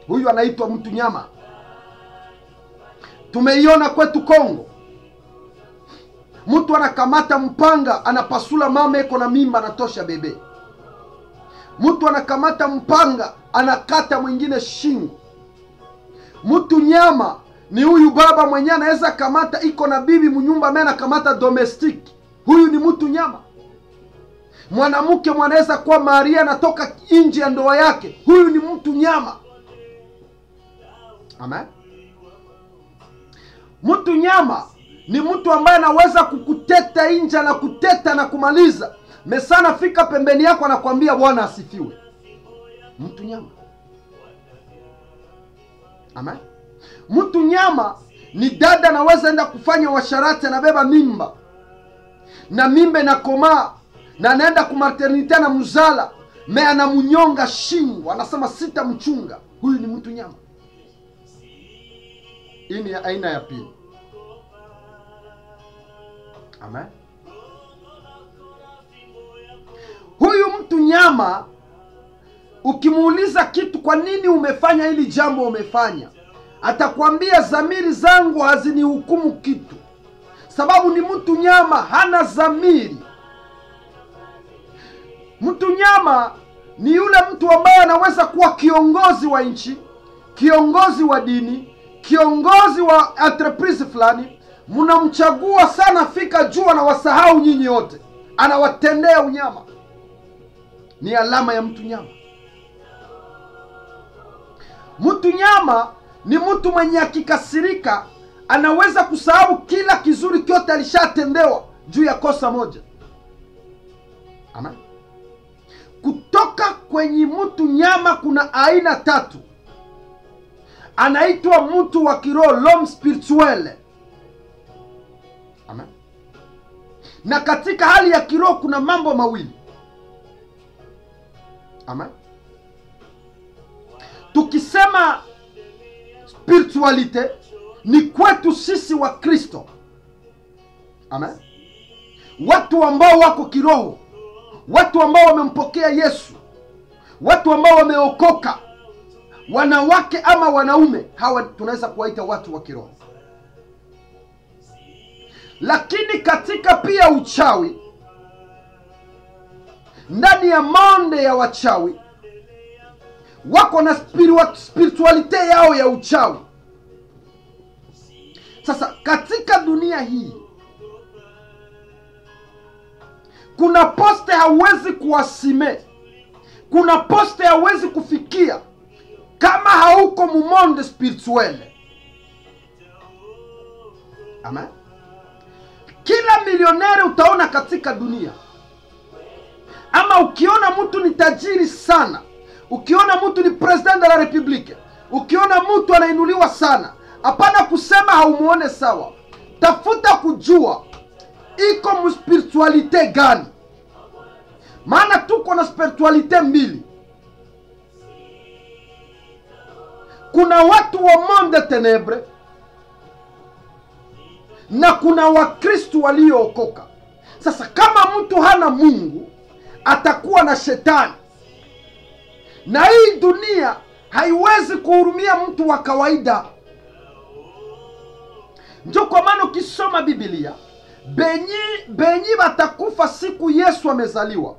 Huyu anaitwa mtu nyama. Tumeiona kwetu Kongo. Mtu anakamata mpanga, anapasula mama eko na mimba, anatosha bebe. Mtu anakamata mpanga, anakata mwingine shingo. Mtu nyama ni huyu baba mwenye anaweza kamata iko na bibi mnyumba, mena kamata domestic. Huyu ni mtu nyama. Mwanamke mwanaweza kuwa Maria anatoka nje ya ndoa yake. Huyu ni mtu nyama. Amen. Mtu nyama ni mtu ambaye anaweza kukuteta nje na kuteta na kumaliza. Mesana fika pembeni yako anakuambia Bwana asifiwe. Mtu nyama. Amen. Mtu nyama ni dada anaweza enda kufanya washarati, anabeba mimba. Na mimba inakomaa na anaenda kumaternite na mzala, me anamunyonga shingo, anasema sita mchunga. Huyu ni mtu nyama. Hii ni aina ya pili. Amen. Huyu mtu nyama, ukimuuliza kitu, kwa nini umefanya hili jambo umefanya, atakwambia zamiri zangu hazinihukumu kitu. Sababu ni mtu nyama, hana zamiri. Mtu nyama ni yule mtu ambaye anaweza kuwa kiongozi wa nchi, kiongozi wa dini, kiongozi wa enterprise fulani. Mnamchagua sana, fika juu na wasahau nyinyi wote, anawatendea unyama. Ni alama ya mtu nyama. Mtu nyama ni mtu mwenye akikasirika anaweza kusahau kila kizuri kyote alishatendewa juu ya kosa moja. Amen. Kutoka kwenye mtu nyama kuna aina tatu. Anaitwa mtu wa kiroho, l'homme spirituel. Amen. Na katika hali ya kiroho kuna mambo mawili. Amen. Tukisema spiritualite ni kwetu sisi wa Kristo. Amen. Watu ambao wako kiroho, watu ambao wamempokea Yesu, watu ambao wameokoka, wanawake ama wanaume, hawa tunaweza kuwaita watu wa kiroho. Lakini katika pia uchawi, ndani ya monde ya wachawi wako na spiritualite yao ya uchawi. Sasa katika dunia hii kuna poste hauwezi kuasime, kuna poste hauwezi kufikia kama hauko mu monde spirituel. Amen. Kila milionere utaona katika dunia, ama ukiona mtu ni tajiri sana, ukiona mtu ni president de la republique, ukiona mtu anainuliwa sana, hapana kusema haumuone sawa. Tafuta kujua iko mspiritualite gani. Maana tuko na spiritualite mbili. Kuna watu wa monde tenebre na kuna wakristo waliookoka. Sasa kama mtu hana Mungu, atakuwa na shetani. Na hii dunia haiwezi kuhurumia mtu wa kawaida. Ndio kwa maana ukisoma Biblia, benyi watakufa siku Yesu amezaliwa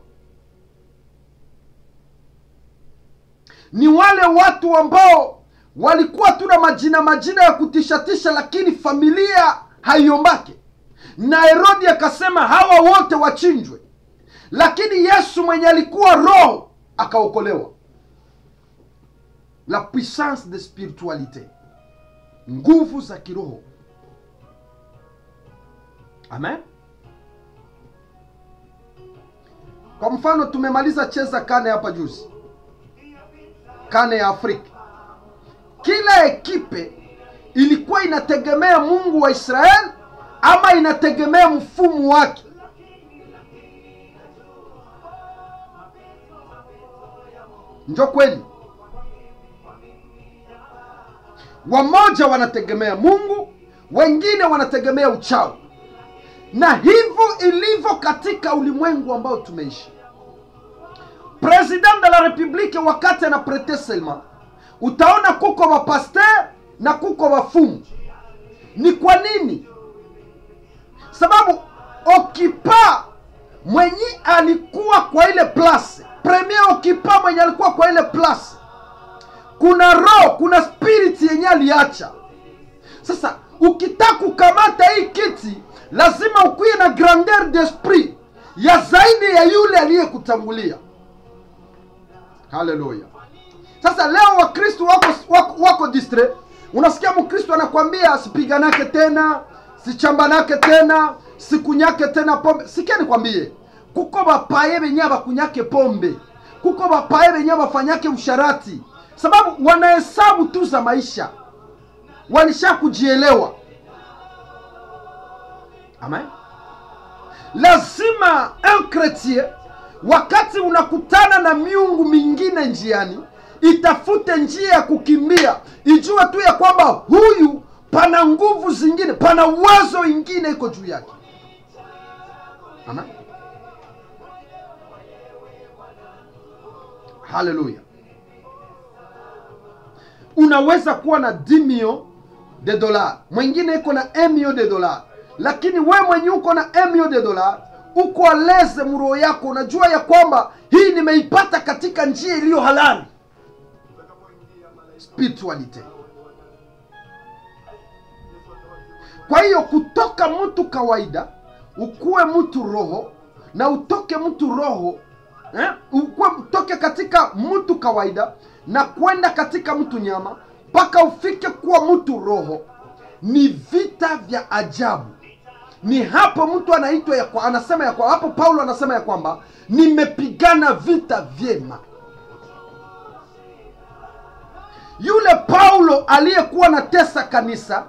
ni wale watu ambao walikuwa tuna majina ya kutishatisha, lakini familia haiombake. Na Herodi akasema hawa wote wachinjwe. Lakini Yesu mwenye alikuwa roho akaokolewa. La puissance de spiritualité. Nguvu za kiroho. Amen. Kwa mfano tumemaliza cheza kane hapa juzi. Kane ya Afrika. Kila ekipe ilikuwa inategemea Mungu wa Israeli ama inategemea mfumo wake. Ndio kweli. Wamoja wanategemea Mungu, wengine wanategemea uchawi. Na hivyo ilivyo katika ulimwengu ambao tumeishi. President de la Republique wakati anaprete serment, utaona kuko mapasteur na kuko wafumu. Ni kwa nini? Sababu okipa mwenye alikuwa kwa ile place, premier okipa mwenye alikuwa kwa ile place, kuna roho, kuna spirit yenye aliacha. Sasa ukitaka kukamata hii kiti, lazima ukuwe na grandeur d'esprit ya zaidi ya yule aliyekutangulia. Haleluya. Sasa leo wakristo wako distre. Unasikia mkristo anakuambia sipiganake tena, sichambanake tena, sikunyake tena pombe. Sikia nikwambie, kuko bapaye benye bakunyake pombe, kuko bapaye benye bafanyake usharati, sababu wanahesabu tu za maisha, walisha kujielewa. Amen. Lazima un chrétien wakati unakutana na miungu mingine njiani, itafute njia ya kukimbia, ijue tu ya kwamba huyu pana nguvu zingine, pana uwezo ingine iko juu yake. Amen. Hallelujah. Unaweza kuwa na 10 millions de dollars, mwingine iko na 1 million de dollars, lakini wewe mwenye uko na 1 million de dollars, uko aleze mroho yako, unajua ya kwamba hii nimeipata katika njia iliyo halali. Spirituality. Kwa hiyo kutoka mtu kawaida ukuwe mtu roho, na utoke mtu roho, utoke katika mtu kawaida na kwenda katika mtu nyama mpaka ufike kuwa mtu roho, ni vita vya ajabu. Ni hapo mtu anaitwa anasema hapo Paulo anasema ya kwamba nimepigana vita vyema. Yule Paulo aliyekuwa na tesa kanisa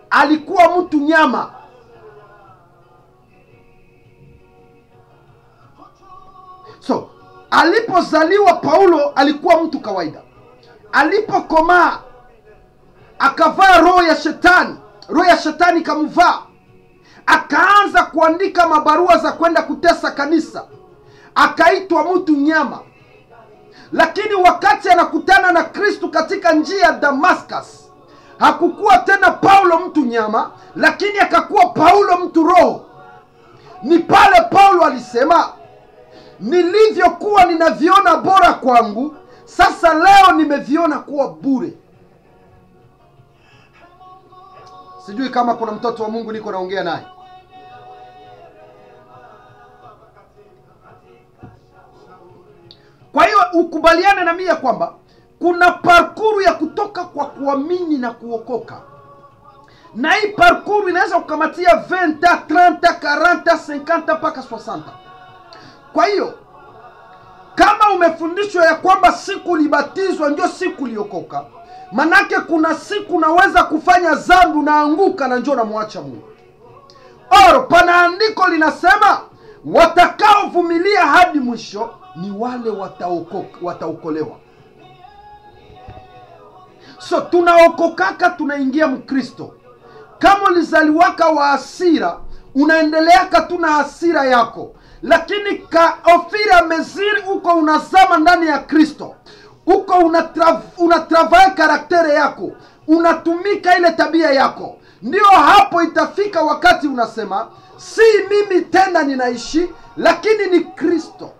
alikuwa mtu nyama. So alipozaliwa Paulo alikuwa mtu kawaida. Alipokomaa akavaa roho ya shetani, roho ya shetani kamvaa, akaanza kuandika mabarua za kwenda kutesa kanisa, akaitwa mtu nyama. Lakini wakati anakutana na Kristo katika njia ya Damascus, hakukuwa tena Paulo mtu nyama, lakini akakuwa Paulo mtu roho. Ni pale Paulo alisema, nilivyokuwa ninaviona bora kwangu, sasa leo nimeviona kuwa bure. Sijui kama kuna mtoto wa Mungu niko naongea naye. Kwa hiyo ukubaliane na mimi kwamba kuna parkuru ya kutoka kwa kuamini na kuokoka. Na hii parcours inaweza kukamatia 20, 30, 40, 50 mpaka 60. Kwa hiyo kama umefundishwa ya kwamba siku ulibatizwa ndio siku uliokoka, manake kuna siku unaweza kufanya dhambi, unaanguka na njoo namwacha Mungu. Pana andiko linasema watakaovumilia hadi mwisho ni wale wataokolewa. So tunaokokaka, tunaingia Mkristo. Kama ulizaliwaka wa hasira, unaendeleaka tu na hasira yako. Lakini ka Ofira Meziri uko unazama ndani ya Kristo. Uko unatravaye karaktere yako. Unatumika ile tabia yako. Ndio hapo itafika wakati unasema, si mimi tena ninaishi, lakini ni Kristo.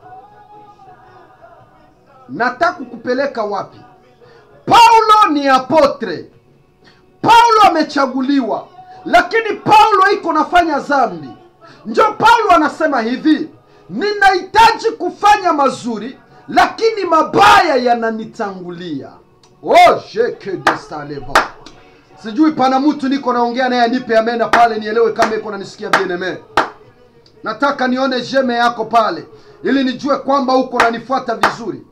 Nataka kukupeleka wapi? Paulo ni apotre. Paulo amechaguliwa, lakini Paulo iko nafanya dhambi. Ndio Paulo anasema hivi, ninahitaji kufanya mazuri, lakini mabaya yananitangulia. Jeke de saleva. Sijui pana mtu niko naongea naye nipe amena pale nielewe kama iko nanisikia bien-aime. Nataka nione jeme yako pale ili nijue kwamba uko unanifuata vizuri.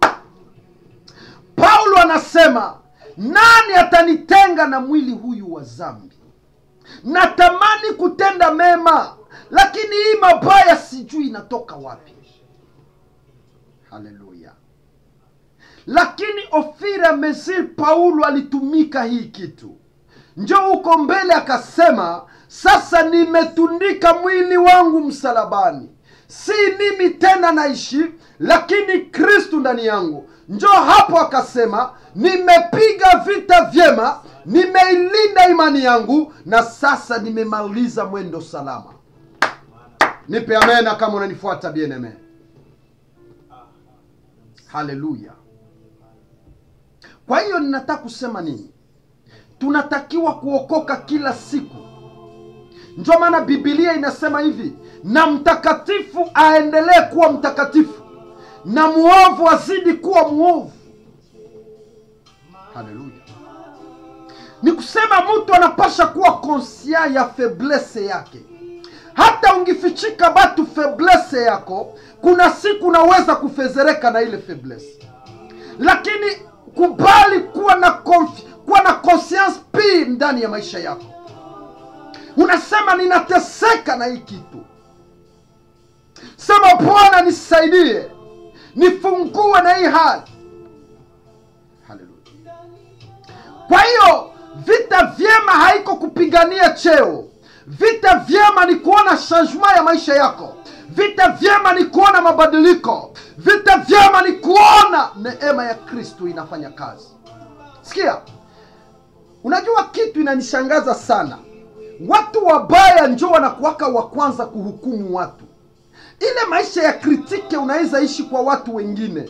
Paulo anasema, nani atanitenga na mwili huyu wa dhambi? Natamani kutenda mema, lakini hii mabaya sijui inatoka wapi. Haleluya. Lakini Ofira Meziri Paulo alitumika hii kitu. Njoo uko mbele akasema, sasa nimetundika mwili wangu msalabani. Si mimi tena naishi, lakini Kristo ndani yangu. Njoo hapo akasema, nimepiga vita vyema, nimeilinda imani yangu, na sasa nimemaliza mwendo salama. Nipe amena kama unanifuata bien-aime. Haleluya. Kwa hiyo ninataka kusema nini? Tunatakiwa kuokoka kila siku. Ndio maana Biblia inasema hivi, na mtakatifu aendelee kuwa mtakatifu, na muovu azidi kuwa muovu. Haleluya. Ni kusema mtu anapasha kuwa conscient ya faiblesse yake. Hata ungifichika batu faiblesse yako, kuna siku unaweza kufezereka na ile faiblesse. Lakini kubali kuwa na conscience pia ndani ya maisha yako. Unasema ninateseka na hii kitu. Sema Bwana nisaidie, nifungue na hii hali. Haleluya. Kwa hiyo vita vyema haiko kupigania cheo. Vita vyema ni kuona changement ya maisha yako. Vita vyema ni kuona mabadiliko. Vita vyema ni kuona neema ya Kristo inafanya kazi. Sikia. Unajua kitu inanishangaza sana. Watu wabaya njoo wanakuwaka wa kwanza kuhukumu watu. Ile maisha ya kritike unaweza ishi kwa watu wengine.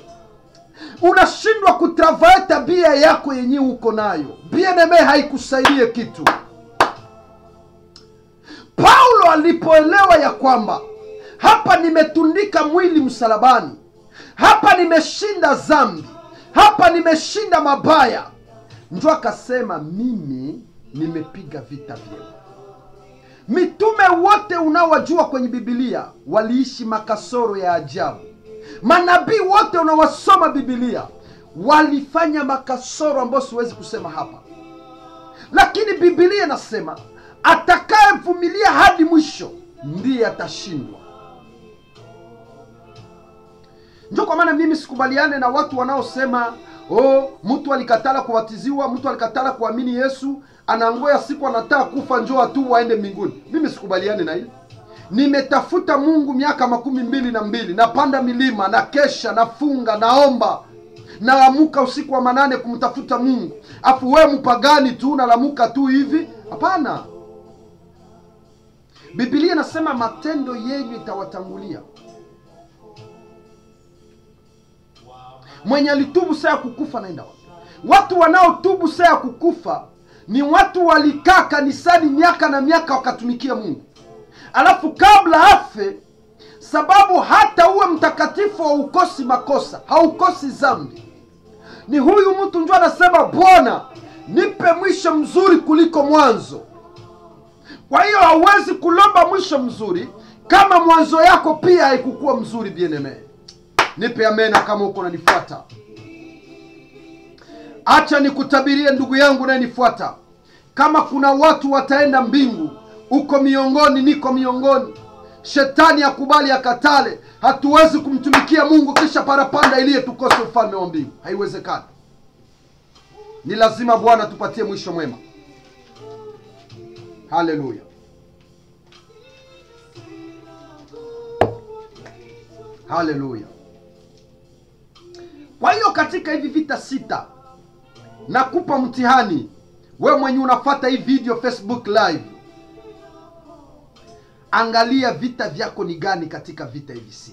Unashindwa kutravaye tabia yako yenyewe uko nayo. Bien-aime haikusaidie kitu. Paulo alipoelewa ya kwamba hapa nimetundika mwili msalabani, hapa nimeshinda dhambi, hapa nimeshinda mabaya, ndio akasema mimi nimepiga vita vyema. Mitume wote unaowajua kwenye Biblia waliishi makasoro ya ajabu. Manabii wote unawasoma Biblia walifanya makasoro ambayo siwezi kusema hapa. Lakini Biblia inasema atakayevumilia hadi mwisho ndiye atashindwa. Ndio kwa maana mimi sikubaliane na watu wanaosema mtu alikatala kubatiziwa, mtu alikatala kuamini Yesu, anaangoya siku anataka kufa njoo tu waende mbinguni. Mimi sikubaliane na hilo. Nimetafuta Mungu miaka 22, napanda milima, na kesha, nafunga, naomba, nalamuka usiku wa manane kumtafuta Mungu. Afu wewe mpagani tu unalamuka tu hivi? Hapana. Biblia inasema matendo yenu itawatangulia. Mwenye alitubu saa kukufa naenda wapi? Watu wanaotubu saa kukufa ni watu walikaa kanisani miaka na miaka wakatumikia Mungu. Alafu kabla afe, sababu hata uwe mtakatifu haukosi makosa, haukosi dhambi. Ni huyu mtu njoo anasema Bwana nipe mwisho mzuri kuliko mwanzo. Kwa hiyo hauwezi kulomba mwisho mzuri kama mwanzo yako pia haikukuwa mzuri. Bien-aime, nipe amena kama uko unanifuata. Acha nikutabirie ndugu yangu na nifuata, kama kuna watu wataenda mbingu, uko miongoni, niko miongoni. Shetani akubali akatale, hatuwezi kumtumikia Mungu kisha parapanda iliye tukose ufalme wa mbingu. Haiwezekani. Ni lazima Bwana tupatie mwisho mwema. Haleluya. Haleluya. Kwa hiyo katika hivi vita 6 nakupa mtihani wewe mwenye unafuata hii video Facebook live. Angalia vita vyako ni gani katika vita hivi 6.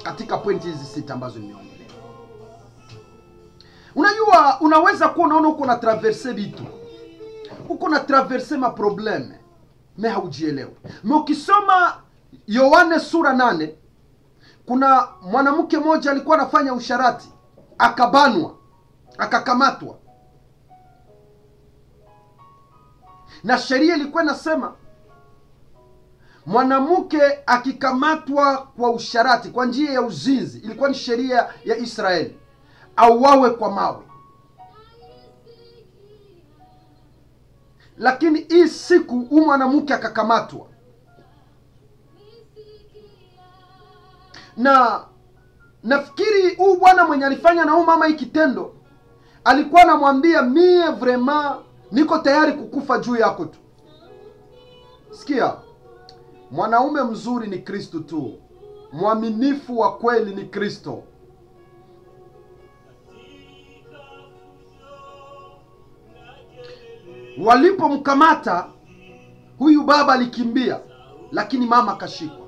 Katika pointi hizi 6 ambazo nimeongelea. Unajua unaweza kuwa unaona uko na traverser vitu. Uko na traverser ma probleme. Me haujielewi. Ukisoma Yohane sura 8, kuna mwanamke mmoja alikuwa anafanya usharati, akabanwa, akakamatwa. Na sheria ilikuwa inasema mwanamke akikamatwa kwa usharati, kwa njia ya uzinzi, ilikuwa ni sheria ya Israeli, auawe kwa mawe. Lakini hii siku mwanamke akakamatwa, na nafikiri huyu bwana mwenye alifanya na huyu mama hii kitendo alikuwa anamwambia, mie vraiment niko tayari kukufa juu yako tu. Sikia, mwanaume mzuri ni Kristo tu. Mwaminifu wa kweli ni Kristo. Walipomkamata huyu baba alikimbia, lakini mama akashikwa.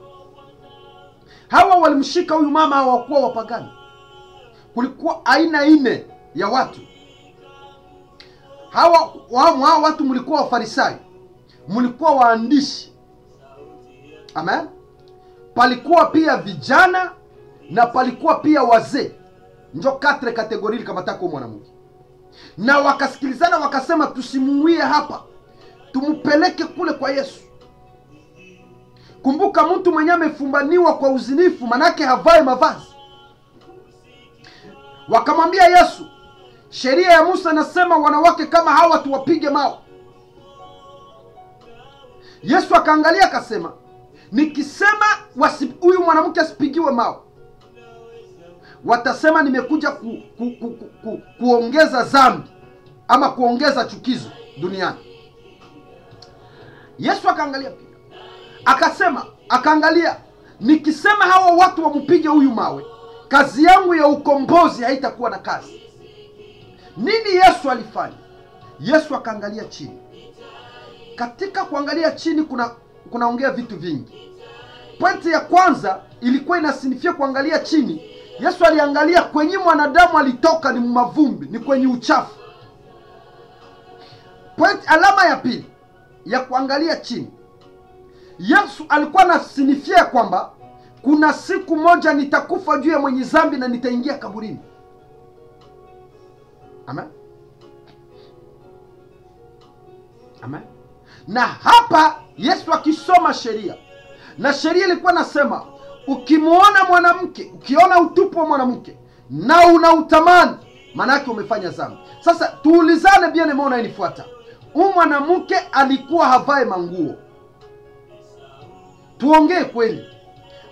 Hawa walimshika huyu mama, hawakuwa wapagani. Kulikuwa aina 4 ya watu. Hawa watu mlikuwa Wafarisayo, mlikuwa waandishi. Amen. Palikuwa pia vijana na palikuwa pia wazee. Njo 4 kategori kama tako mwanamke. Na wakasikilizana wakasema, tusimuue hapa, tumupeleke kule kwa Yesu. Kumbuka mtu mwenye amefumbaniwa kwa uzinifu manake havae mavazi. Wakamwambia Yesu, sheria ya Musa nasema wanawake kama hawa tuwapige mawe. Yesu akaangalia akasema, nikisema huyu mwanamke asipigiwe mawe, watasema nimekuja kuongeza dhambi ama kuongeza chukizo duniani. Yesu akaangalia pia akasema, akaangalia, nikisema hawa watu wampige huyu mawe, kazi yangu ya ukombozi haitakuwa na kazi. Nini Yesu alifanya? Yesu akaangalia chini. Katika kuangalia chini kunaongea vitu vingi. Pointi ya kwanza ilikuwa inasinifia kuangalia chini. Yesu aliangalia kwenye mwanadamu alitoka ni mavumbi, ni kwenye uchafu. Alama ya pili ya kuangalia chini, Yesu alikuwa anasinifia kwamba kuna siku moja nitakufa juu ya mwenye dhambi na nitaingia kaburini. Amen. Amen. Na hapa Yesu akisoma sheria, na sheria ilikuwa nasema, ukimuona mwanamke, ukiona utupu wa mwanamke na unautamani, manake umefanya dhambi. Sasa tuulizane bien aime unayenifuata. Huyu mwanamke alikuwa havae manguo. Tuongee kweli.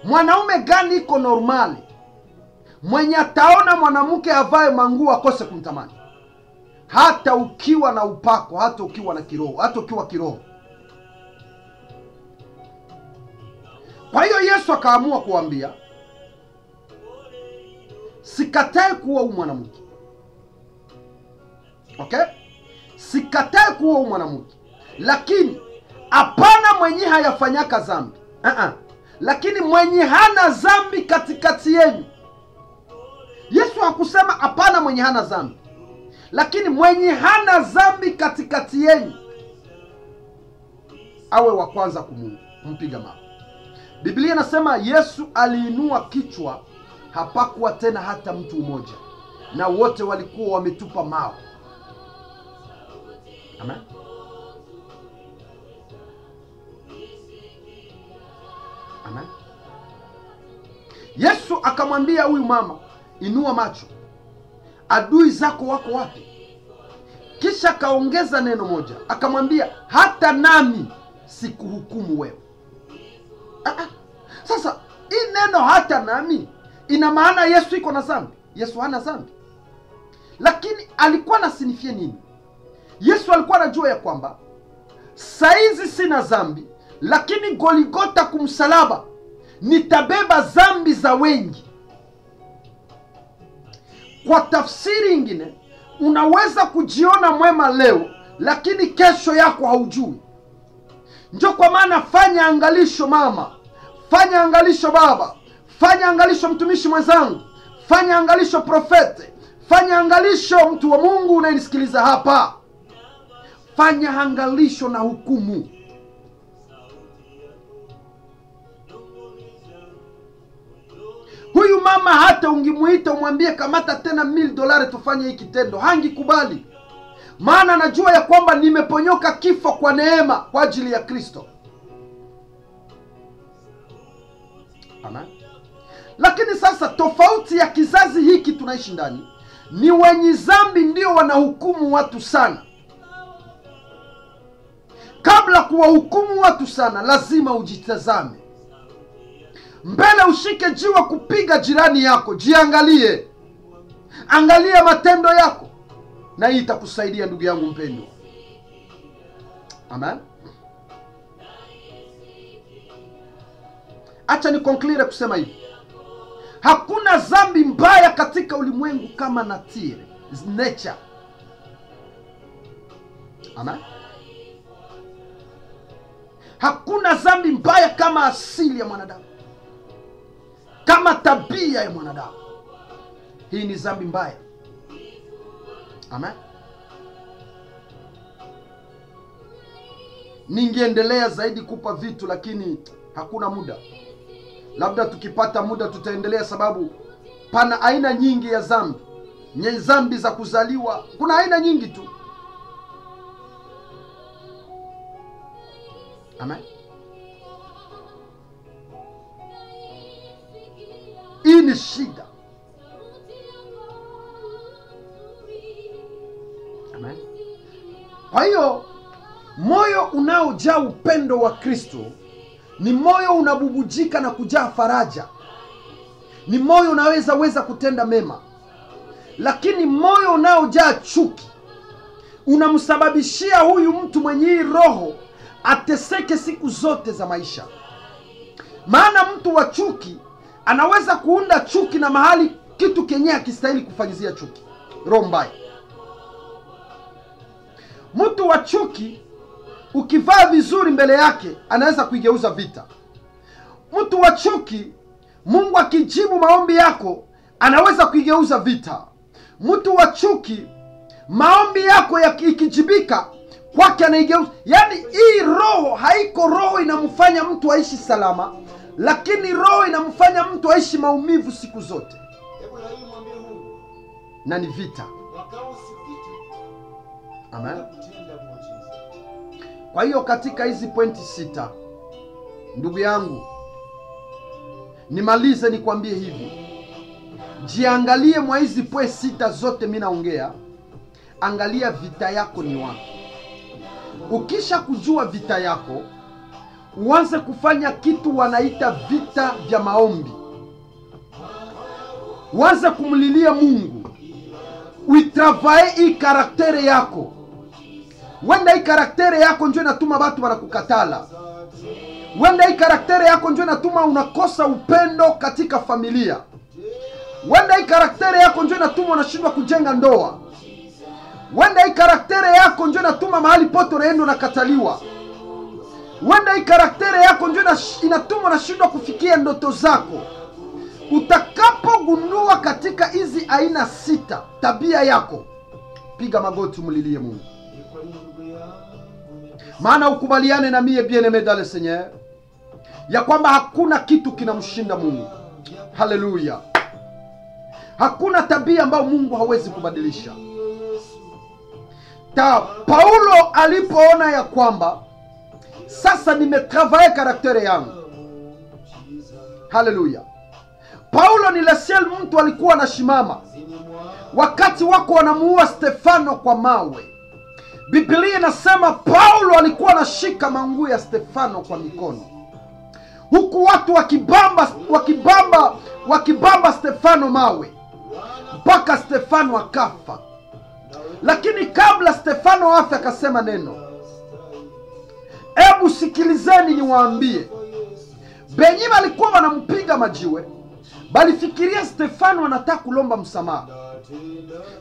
Mwanaume gani iko normali mwenye ataona mwanamke havae manguo akose kumtamani? Hata ukiwa na upako, hata ukiwa na kiroho, hata ukiwa kiroho. Kwa hiyo Yesu akaamua kuambia, sikatae kuwa huyu mwanamke. Okay? Sikatae kuwa huyu mwanamke. Lakini hapana mwenye hayafanyaka dhambi. Lakini mwenye hana dhambi katikati yenu. Yesu hakusema hapana mwenye hana dhambi, lakini mwenye hana dhambi katikati yenu awe wa kwanza kumpiga mawe. Biblia inasema Yesu aliinua kichwa, hapakuwa tena hata mtu mmoja, na wote walikuwa wametupa mawe. Amen. Amen. Yesu akamwambia huyu mama, inua macho, adui zako wako wapi? Kisha kaongeza neno moja, akamwambia hata nami sikuhukumu wewe. Sasa hii neno hata nami ina maana Yesu iko na dhambi? Yesu hana dhambi. Lakini alikuwa anasinifia nini? Yesu alikuwa anajua ya kwamba saizi sina dhambi, lakini Goligota kumsalaba nitabeba dhambi za wengi. Kwa tafsiri ingine, unaweza kujiona mwema leo, lakini kesho yako haujui. Ndio kwa maana fanya angalisho mama, fanya angalisho baba, fanya angalisho mtumishi mwenzangu, fanya angalisho profete, fanya angalisho mtu wa Mungu unayenisikiliza hapa. Fanya angalisho na hukumu. Huyu mama hata ungimuita umwambie kamata tena $1000 tufanye hiki kitendo, hangikubali. Maana anajua ya kwamba nimeponyoka kifo kwa neema kwa ajili ya Kristo. Amen. Lakini sasa tofauti ya kizazi hiki tunaishi ndani, ni wenye dhambi ndio wanahukumu watu sana. Kabla kuwahukumu watu sana, lazima ujitazame. Mbele ushike jiwe kupiga jirani yako, jiangalie. Angalia matendo yako, na hii itakusaidia ndugu yangu mpendwa. Amen. Acha ni conclude kusema hivi. Hakuna dhambi mbaya katika ulimwengu kama nature. Amen. Hakuna dhambi mbaya kama asili ya mwanadamu, kama tabia ya mwanadamu. Hii ni dhambi mbaya. Amen. Ningeendelea zaidi kupa vitu, lakini hakuna muda. Labda tukipata muda tutaendelea, sababu pana aina nyingi ya dhambi. Nye dhambi za kuzaliwa, kuna aina nyingi tu. Amen. Hii ni shida. Amen. Kwa hiyo moyo unaojaa upendo wa Kristo ni moyo unabubujika na kujaa faraja. Ni moyo unaweza kutenda mema. Lakini moyo unaojaa chuki unamsababishia huyu mtu mwenye hii roho ateseke siku zote za maisha. Maana mtu wa chuki anaweza kuunda chuki na mahali kitu kenye hakistahili kufanyizia chuki. Roho mbaya. Mtu wa chuki ukivaa vizuri mbele yake anaweza kuigeuza vita. Mtu wa chuki, Mungu akijibu maombi yako anaweza kuigeuza vita. Mtu wa chuki, maombi yako yakijibika kwake anaigeuza. Yaani hii roho haiko roho inamfanya mtu aishi salama, lakini roho inamfanya mtu aishi maumivu siku zote. Na ni vita. Amen. Kwa hiyo katika hizi pointi 6, ndugu yangu, nimalize nikwambie hivi. Jiangalie mwa hizi pointi 6 zote mimi naongea. Angalia vita yako ni wapi. Ukisha kujua vita yako, uanze kufanya kitu wanaita vita vya maombi. Uanze kumlilia Mungu. Uitravae hii karaktere yako. Wenda hii karaktere yako ndio inatuma watu wanakukatala. Wenda hii karaktere yako ndio inatuma unakosa upendo katika familia. Wenda hii karaktere yako ndio inatuma unashindwa kujenga ndoa. Wenda hii karaktere yako ndio inatuma mahali pote unaenda unakataliwa. Wenda hii karaktere yako ndio inatuma unashindwa kufikia ndoto zako. Utakapogundua katika hizi aina 6 tabia yako, piga magoti mlilie Mungu. Maana ukubaliane na mie bien-aimé dans le Seigneur ya kwamba hakuna kitu kinamshinda Mungu. Haleluya. Hakuna tabia ambayo Mungu hawezi kubadilisha. Paulo alipoona ya kwamba sasa nimetravaye karaktere yangu, Haleluya. Paulo ni lesiel mtu alikuwa anashimama wakati wako wanamuua Stefano kwa mawe. Biblia inasema Paulo alikuwa anashika manguu ya Stefano kwa mikono, huku watu wakibamba Stefano mawe mpaka Stefano akafa. Lakini kabla Stefano afe akasema neno. Ebu sikilizeni niwaambie, benye walikuwa wanampiga majiwe balifikiria Stefano anataka kulomba msamaha,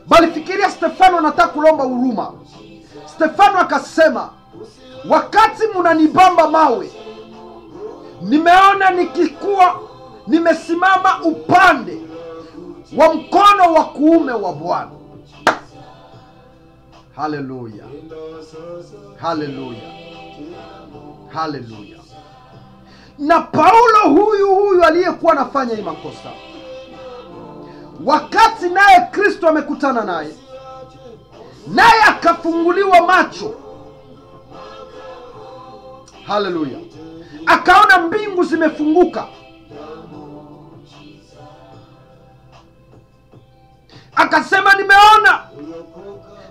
balifikiria Stefano anataka kulomba huruma. Stefano akasema, wakati munanibamba mawe, nimeona nikikuwa nimesimama upande wa mkono wa kuume wa Bwana. Haleluya. Haleluya. Haleluya. Na Paulo huyu aliyekuwa anafanya hii makosa, wakati naye Kristo amekutana naye akafunguliwa macho. Haleluya. Akaona mbingu zimefunguka. Akasema, nimeona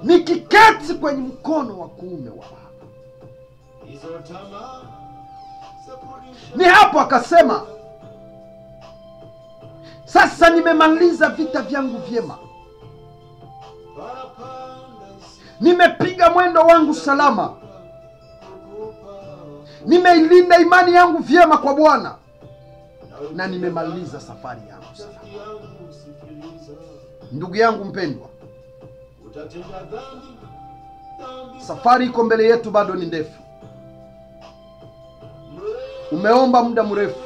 nikiketi kwenye mkono wa kuume wa Baba. Ni hapo akasema, sasa nimemaliza vita vyangu vyema, nimepiga mwendo wangu salama, nimeilinda imani yangu vyema kwa Bwana, na nimemaliza safari yangu salama. Ndugu yangu mpendwa, safari iko mbele yetu, bado ni ndefu. Umeomba muda mrefu,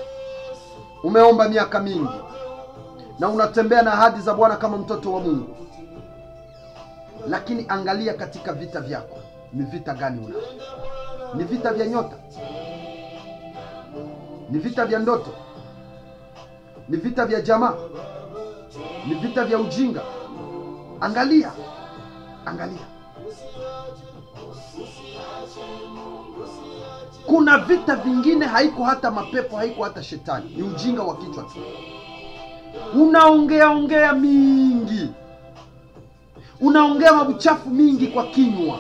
umeomba miaka mingi, na unatembea na ahadi za Bwana kama mtoto wa Mungu. Lakini angalia katika vita vyako, ni vita gani una? Ni vita vya nyota? Ni vita vya ndoto? Ni vita vya jamaa? Ni vita vya ujinga? Angalia. Kuna vita vingine haiko hata mapepo, haiko hata shetani, ni ujinga wa kichwa tu. Unaongea mingi, unaongea mabuchafu mingi kwa kinywa,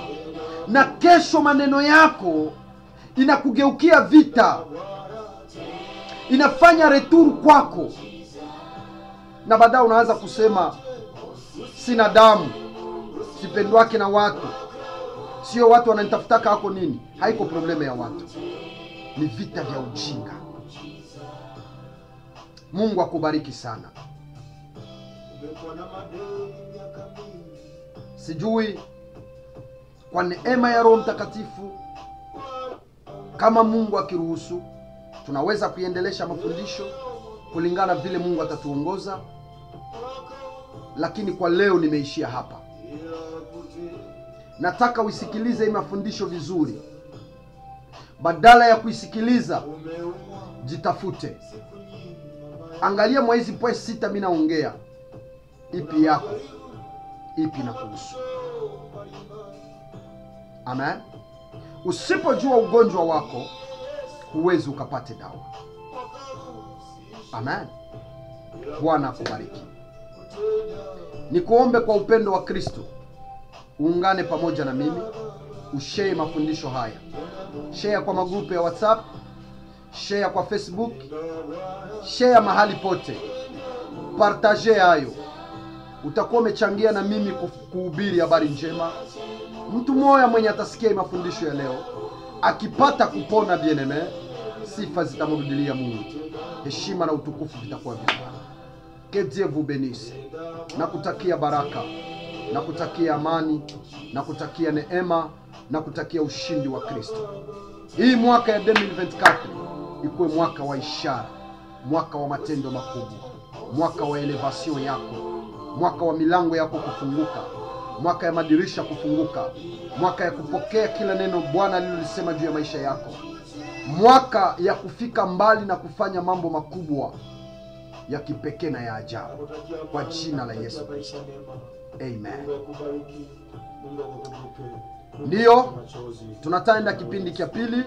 na kesho maneno yako inakugeukia vita, inafanya returu kwako, na baadaye unaanza kusema sina damu, sipendwake na watu, sio watu wananitafutaka hako nini. Haiko probleme ya watu, ni vita vya ujinga. Mungu akubariki sana. Sijui kwa neema ya Roho Mtakatifu, kama Mungu akiruhusu, tunaweza kuendelesha mafundisho kulingana vile Mungu atatuongoza. Lakini kwa leo nimeishia hapa. Nataka uisikilize hii mafundisho vizuri. Badala ya kuisikiliza, jitafute. Angalia mwa hizi point 6 mimi naongea, ipi yako, ipi na kuhusu. Amen. Usipojua ugonjwa wako, huwezi ukapate dawa. Amen. Bwana akubariki. Nikuombe kwa upendo wa Kristo, uungane pamoja na mimi, ushare mafundisho haya. Share kwa magrupu ya WhatsApp, share kwa Facebook, share mahali pote. Partage hayo. Utakuwa umechangia na mimi kuhubiri habari njema. Mtu mmoja mwenye atasikia mafundisho ya leo, akipata kupona bien-aimé, sifa zitamrudilia Mungu. Heshima na utukufu vitakuwa vyake. Que Dieu vous bénisse. Nakutakia baraka, nakutakia amani, nakutakia neema, nakutakia ushindi wa Kristo. Hii mwaka ya 2024 ikuwe mwaka wa ishara, mwaka wa matendo makubwa, mwaka wa elevation yako, mwaka wa milango yako kufunguka, mwaka ya madirisha kufunguka, mwaka ya kupokea kila neno Bwana alilolisema juu ya maisha yako, mwaka ya kufika mbali na kufanya mambo makubwa ya kipekee na ya ajabu, kwa jina la Yesu Kristo. Amen. Ndio tunataenda kipindi cha pili.